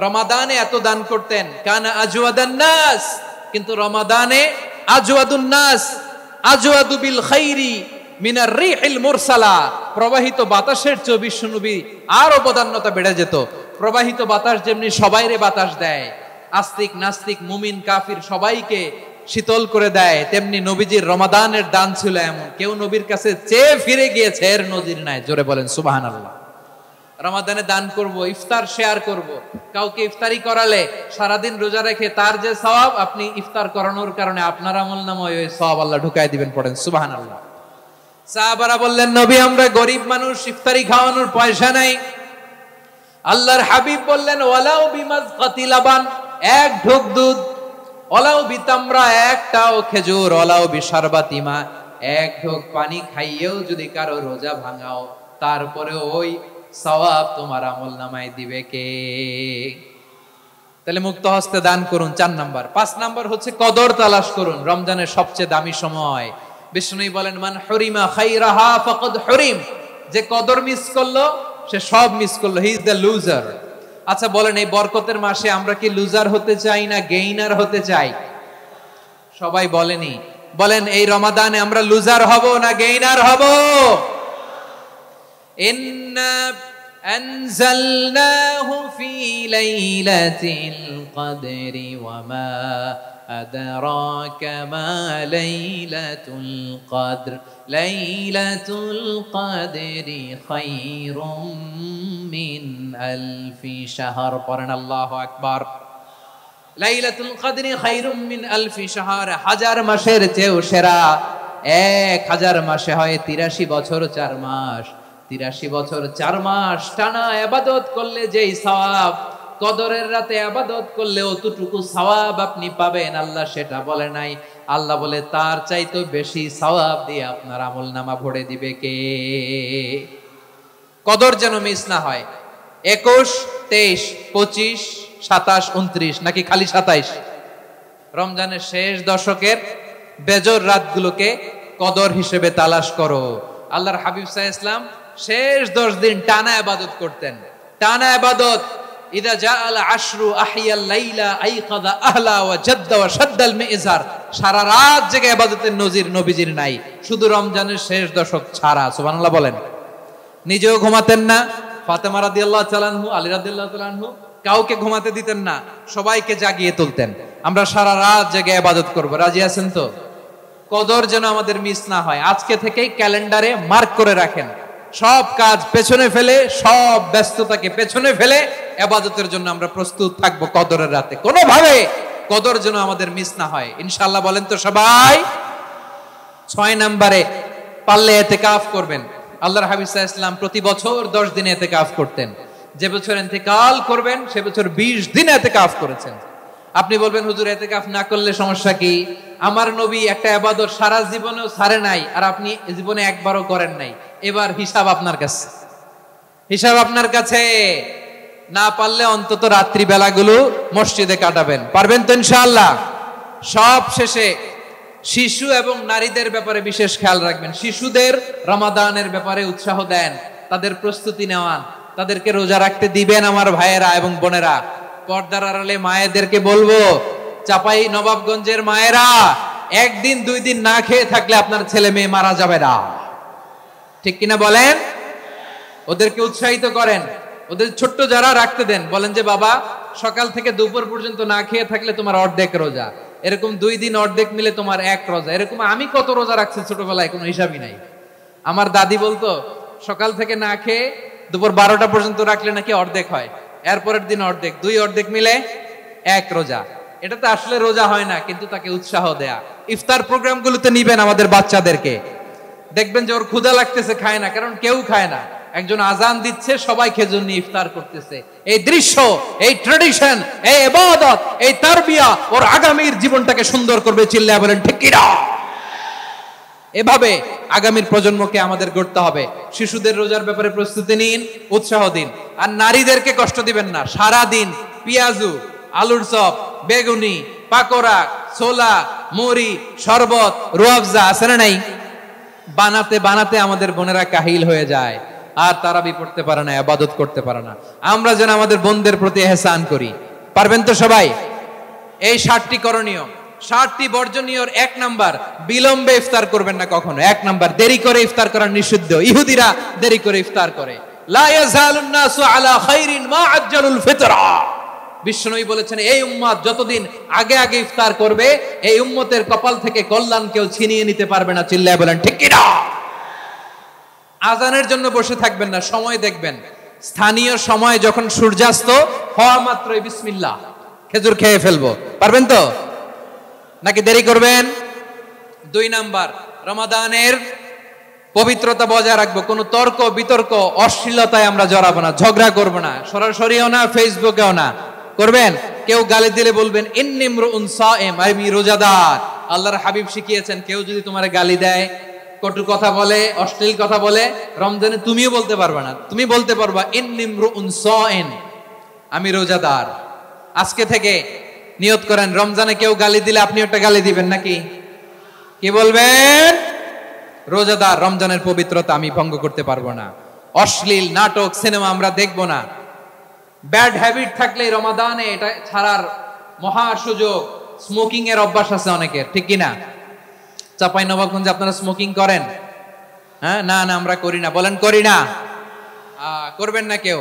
রমাদানে এত দান করতেন, কানা আজওয়াদান নাস, কিন্তু রমাদানে আজওয়াদুন নাস আজওয়াদু বিল খাইরি মিনার রিহিল মুরসালা, প্রবাহিত বাতাসের চেয়ে বিশ্বনবী আরো বদান্যতা বেড়ে যেত। প্রবাহিত বাতাস যেমনি সবাইরে বাতাস দেয়, আস্তিক নাস্তিক মুমিন কাফির সবাইকে শীতল করে দেয়, তেমনি নবীজির রমাদানের দান ছিল এমন, কেউ নবীর কাছে চেয়ে ফিরে গিয়েছে এর নজির নাই। জোরে বলেন সুবহানাল্লাহ। রমাদানে দান করব, ইফতার শেয়ার করব। কাউকে ইফতারি করালে সারাদিন রোজা রেখে তার যে সওয়াব, আপনি ইফতার করানোর কারণে আপনার আমলনামায় ওই সওয়াব আল্লাহ ঢুকাই দিবেন। পড়েন সুবহানাল্লাহ। সাহাবারা বললেন, নবী আমরা গরিব মানুষ, ইফতারি খাওয়ানোর পয়সা নাই। আল্লাহর হাবিব বললেন, ওয়ালাউ বিমাজকাতি লাবান, এক ঢোক দুধ, ওয়ালাউ বিতামরা, একটাও খেজুর, ওয়ালাউ বিশারবাতি মা, এক ঢোক পানি খাইয়েও যদি কারো রোজা ভাঙাও, তারপরে ওই সওয়াব তোমার আমলনামায় দিবে কে? তাহলে মুক্ত হস্তে দান করুন, 4 নাম্বার। 5 নাম্বার হচ্ছে কদর তালাশ করুন, রমজানের সবচেয়ে দামি সময়। বিষ্ণু বলেন, মান হুরিমা খাইরাহা ফাকাদ হুরিম, যে কদর মিস করলো সে সব মিস করলো, হি ইজ দ্য লুজার। আচ্ছা বলেন, এই বরকতের মাসে আমরা কি লুজার হতে চাই না গেইনার হতে চাই? সবাই বলেনি, বলেন এই রমাদানে আমরা লুজার হব না গেইনার হব? ইন্না আনজালনাহু ফি লাইলাতিল কদরি ওয়া মা আদরাকা মা লাইলাতুল কদর, লাইলাতুল কদরি খায়রুম মিন আলফি শাহর। পড়েন আল্লাহু আকবার। লাইলাতুল কদরি খায়রুম মিন আলফি শাহর, 1000 মাসের চেয়েও সেরা। 1000 মাসে হয় 83 বছর 4 মাস। 83 বছর 4 মাস টানা ইবাদত করলে যেই সওয়াব, কদরের রাতে ইবাদত করলে অতটুকু সওয়াব আপনি পাবেন, আল্লাহ সেটা বলে নাই। আল্লাহ বলে তার চাইতে বেশি সওয়াব দিয়ে আপনার আমলনামা ভরে দিবে কে? কদর যেন মিস না হয়। 21, 23, 25, 27, 29 নাকি খালি 27? রমজানের শেষ দশকের বেজর রাতগুলোকে কদর হিসেবে তালাশ করো। আল্লাহর হাবিব সাল্লাল্লাহু আলাইহি ওয়াসাল্লাম শেষ 10 দিন টানা ইবাদত করতেন, টানা ইবাদত। ইদা জাআল আশরু আহিয়াল লাইলা আইকাদা আহলা ওয়া জাদ্দা ওয়া শাদ্দাল মিজার, সারা রাত জেগে ইবাদতের নজির নবীজির নাই, শুধু রমজানের শেষ দশক ছাড়া। সুবহানাল্লাহ বলেন। নিজেও ঘুমাতেন না, ফাতেমা রাদিয়াল্লাহু তাআলা আনহু, আলী রাদিয়াল্লাহু তাআলা আনহু কাউকে ঘুমাতে দিতেন না, সবাইকে জাগিয়ে তুলতেন। আমরা সারা রাত জেগে ইবাদত করব, রাজি আছেন তো? কদর যেন আমাদের মিস না হয়। আজকে থেকেই ক্যালেন্ডারে মার্ক করে রাখেন, সব কাজ পেছনে ফেলে, সব ব্যস্ততাকে পেছনে ফেলে ইবাদতের জন্য আমরা প্রস্তুত থাকবো কদরের রাতে। কোনোভাবে কদর যেন আমাদের মিস না হয়, ইনশাআল্লাহ। বলেন তো সবাই। 6 নম্বরে পারলে ইতিকাফ করবেন। আল্লাহর হাবিব সাল্লাল্লাহু আলাইহি ওয়াসাল্লাম প্রতি বছর 10 দিন ইতিকাফ করতেন। যে বছর ইন্তেকাল করবেন সে বছর 20 দিন ইতিকাফ করেছেন। আপনি বলবেন, হুজুর ইতিকাফ না করলে সমস্যা কি? আমার নবী একটা ইবাদত সারা জীবনেও ছাড়ে নাই, আর আপনি জীবনে একবারও করেন নাই। এবার হিসাব আপনার কাছে, হিসাব আপনার কাছে। না পারলে অন্তত রাত্রি বেলাগুলো মসজিদে কাটাবেন, পারবেন তো ইনশাআল্লাহ? সব শেষে শিশু এবং নারীদের ব্যাপারে বিশেষ খেয়াল রাখবেন। শিশুদের রমাদানের ব্যাপারে উৎসাহ দেন, তাদের প্রস্তুতি নেওয়ান, তাদেরকে রোজা রাখতে দিবেন। আমার ভাইয়েরা এবং বোনেরা, পর্দার আড়ালে মায়েদেরকে বলবো, চাপাই নবাবগঞ্জের মায়েরা, 1 দিন 2 দিন না খেয়ে থাকলে আপনার ছেলে মেয়ে মারা যাবে না, ঠিক কিনা বলেন? ওদেরকে উৎসাহিত করেন, ওদের ছোট্ট যারা রাখতে দেন, বলেন যে বাবা সকাল থেকে দুপুর পর্যন্ত না খেয়ে থাকলে তোমার অর্ধেক রোজা, এরকম 2 দিন অর্ধেক মিলে তোমার 1 রোজা। এরকম আমি কত রোজা রাখছি ছোটবেলায়, কোনো হিসাবই নাই। আমার দাদি বলতো সকাল থেকে না খেয়ে দুপুর 12টা পর্যন্ত রাখলে নাকি অর্ধেক হয়, এরপরের দিন অর্ধেক, 2 অর্ধেক মিলে 1 রোজা। এটা তো আসলে রোজা হয় না, কিন্তু তাকে উৎসাহ দেয়া। ইফতার প্রোগ্রামগুলোতে নিবেন আমাদের বাচ্চাদেরকে, দেখবেন যে ওর ক্ষুধা লাগতেছে, খায় না, কারণ কেউ খায় না। একজন আজান দিচ্ছে, সবাই খেজুর নিয়ে ইফতার করতেছে। এই দৃশ্য, এই ট্র্যাডিশন, এই ইবাদত, এই তারবিয়া ওর আগামীর জীবনটাকে সুন্দর করবে। চিল্লায়া বলেন ঠিক কি না? এভাবে আগামীর প্রজন্মকে আমাদের গড়তে হবে। শিশুদের রোজার ব্যাপারে প্রস্তুতি নিন, উৎসাহ দিন। আর নারীদেরকে কষ্ট দিবেন না। সারা দিন পেঁয়াজু, আলুর চপ, বেগুনি, পাকোড়া, ছোলা, মুড়ি, শরবত, রুয়াবজা আছে না নাই? বানাতে বানাতে আমাদের বোনেরা কাহিল হয়ে যায়, আর তারাবি পড়তে পারে না, ইবাদত করতে পারে না। আমরা যেন আমাদের বোনদের প্রতি ইহসান করি। পারবেন তো সবাই? এই 60টি করণীয়, 60টি বর্জনীয়র 1 নাম্বার, বিলম্বে ইফতার করবেন না কখনো। 1 নাম্বার, দেরি করে ইফতার করা নিষিদ্ধ। ইহুদিরা দেরি করে ইফতার করে। লা ইয়াজালুন নাসু আলা খাইরিন মা আজ্জালুল ফিতরা। বিশ্বনবী বলেছেন, এই উম্মত যতদিন আগে আগে ইফতার করবে, এই উম্মতের কপাল থেকে কল্যাণ কেউ ছিনিয়ে নিতে পারবে না। চিল্লায় বলেন ঠিক কি না? আজানের জন্য বসে থাকবেন না, সময় দেখবেন। স্থানীয় সময় যখন সূর্যাস্ত হওয়া মাত্রই বিসমিল্লাহ, খেজুর খেয়ে ফেলবো। পারবেন তো নাকি দেরি করবেন? 2 নাম্বার, রমাদানের পবিত্রতা বজায় রাখবো। কোনো তর্ক বিতর্ক অশ্লীলতায় আমরা জড়াবো না, ঝগড়া করবো না, সরাসরিও না, ফেসবুকেও না। করবেন? কেউ গালি দিলে বলবেন ইন্নী ইমরুউন সাইম, আমি রোজাদার। আল্লাহর হাবিব শিখিয়েছেন, কেউ যদি তোমার গালি দেয়, কটু কথা বলে, অশ্লীল কথা বলে, রমজানে তুমিও বলতে পারবে না। তুমি বলতে পারবা ইন্নী ইমরুউন সাইম, আমি রোজাদার। আজকে থেকে নিয়ত করেন, রমজানে কেউ গালি দিলে আপনি একটা গালি দিবেন নাকি? কি বলবেন? রোজাদার, রমজানের পবিত্রতা আমি ভঙ্গ করতে পারবো না। অশ্লীল নাটক সিনেমা আমরা দেখবো না। ব্যাড হ্যাবিট থাকলে রমাদানে এটা ছাড়ার মহা সুযোগ। স্মোকিং এর অভ্যাস আছে অনেকের, ঠিক কি না? চাঁপাইনবাবগঞ্জে আপনারা স্মোকিং করেন? হ্যাঁ, না না আমরা করি না। বলেন করি না? করবেন না কেউ?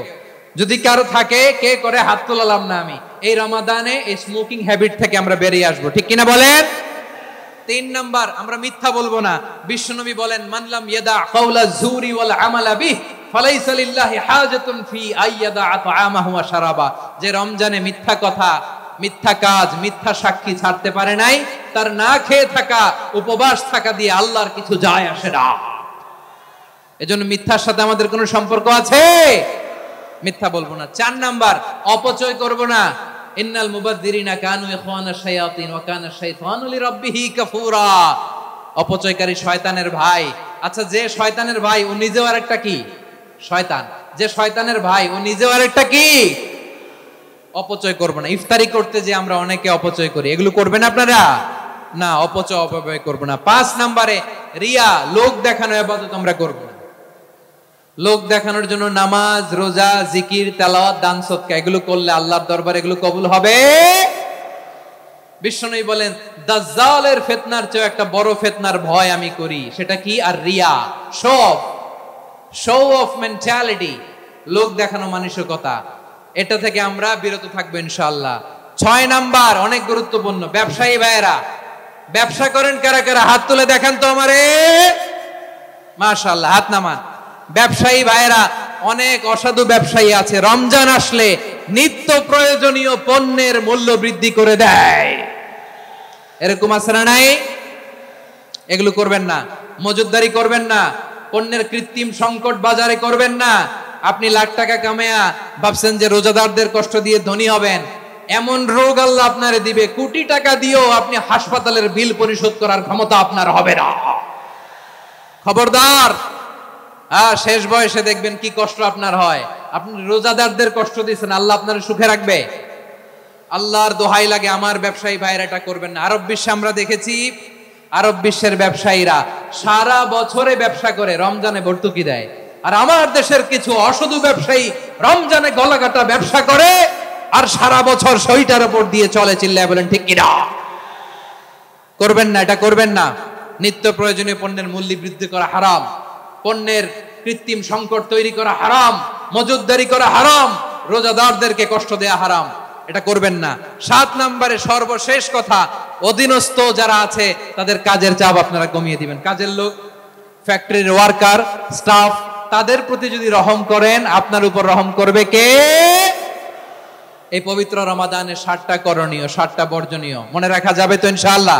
যদি কারো থাকে, কে করে হাত তোলালাম না আমি। এই রমাদানে এই স্মোকিং হ্যাবিট থেকে আমরা বেরিয়ে আসবো, ঠিক কিনা বলেন? 3 নাম্বার, আমরা মিথ্যা বলবো না। বিশ্বনবী বলেন, মানলাম ইয়াদা কাওলা যুরি ওয়াল আমালা বিহি ফালাইসা লিল্লাহি হাজাতুন ফি আইয়াদা তাআমাহু ওয়া শারাবা। যে রমজানে মিথ্যা কথা, মিথ্যা কাজ, মিথ্যা সাক্ষী ছাড়তে পারে নাই, তার না খেয়ে থাকা, উপবাস থাকা দিয়ে আল্লাহর কিছু যায় আসে না। এজন্য মিথ্যার সাথে আমাদের কোনো সম্পর্ক আছে? মিথ্যা বলবো না। 4 নাম্বার, অপচয় করব না। ইন্নাল মুবাযযিরিনা কানু ইখওয়ানাশ শায়াতিন ওয়া কানা শাইতানু লিরাব্বিহি কাফুরা। অপচয়কারী শয়তানের ভাই। আচ্ছা, যে শয়তানের ভাই ও নিজেও আরেকটা কি? শয়তান। যে শয়তানের ভাই ও নিজেও আরেকটা কি? অপচয় করব না। ইফতারি করতে যে আমরা অনেকে অপচয় করি, এগুলো করবেন আপনারা? না, অপচয় অপব্যয় করব না। 5 নম্বরে, রিয়া, লোক দেখানো ইবাদত আমরা করব না। লোক দেখানোর জন্য নামাজ, রোজা, জিকির, তেলাওয়াত, দান সদকা এগুলো করলে আল্লাহর দরবারে এগুলো কবুল হবে? বিশ্বনবী বলেন, দাজ্জালের ফিতনার চেয়ে একটা বড় ফিতনার ভয় আমি করি। সেটা কি? আর রিয়া, শো অফ মেন্টালিটি, লোক দেখানো মানসিকতা। এটা থেকে আমরা বিরত থাকবো ইনশাআল্লাহ। 6 নাম্বার, অনেক গুরুত্বপূর্ণ। ব্যবসায়ী ভাইয়েরা, ব্যবসা করেন কারা কারা? হাত তুলে দেখান তো আমারে। মাশাআল্লাহ, হাত নামান। ব্যবসায়ী ভাইয়েরা, অনেক অসাধু ব্যবসায়ী আছে, রমজান আসলে নিত্য প্রয়োজনীয় পণ্যের মূল্য বৃদ্ধি করে দেয়। এরকম আছে না নাই? এগুলো করবেন না। মজুদদারি করবেন না। পণ্যের কৃত্রিম সংকট বাজারে করবেন না। আপনি লাখ টাকা কামায়া ভাবছেন যে রোজাদারদের কষ্ট দিয়ে ধনী হবেন। এমন রোগ আল্লাহ আপনারে দিবে, কোটি টাকা দিয়েও আপনি হাসপাতালের বিল পরিশোধ করার ক্ষমতা আপনার হবে না। খবরদার। শেষ বয়সে দেখবেন কি কষ্ট আপনার হয়। আপনি রোজাদারদের কষ্ট দিয়েছেন, আল্লাহ আপনার সুখে রাখবে? আল্লাহর দোহাই লাগে, আমার ব্যবসায়ী ভাইয়েরা এটা করবেন না। আরব বিশ্বে আমরা দেখেছি, আরব বিশ্বের ব্যবসায়ীরা সারা বছরে ব্যবসা করে, রমজানে ভর্তুকি দেয়। আর আমার দেশের কিছু অসাধু ব্যবসায়ী রমজানে গলাকাটা ব্যবসা করে আর সারা বছর সইটার উপর দিয়ে চলে। চিল্লায় বলেন ঠিক কিনা? করবেন না, এটা করবেন না। নিত্য প্রয়োজনীয় পণ্যের মূল্য বৃদ্ধি করা হারাম, পণ্যের কৃত্রিম সংকট তৈরি করা হারাম, মজুদদারি করা হারাম, রোজাদারদেরকে কষ্ট দেয়া হারাম। এটা করবেন না। 7 নম্বরে সর্বশেষ কথা, অধীনস্থ যারা আছে তাদের কাজের চাপ আপনারা কমিয়ে দিবেন। কাজের লোক, ফ্যাক্টরির ওয়ার্কার, স্টাফ, তাদের প্রতি যদি রহম করেন, আপনার উপর রহম করবে কে? এই পবিত্র রমাদানের 7টা করণীয়, 7টা বর্জনীয় মনে রাখা যাবে তো ইনশাআল্লাহ?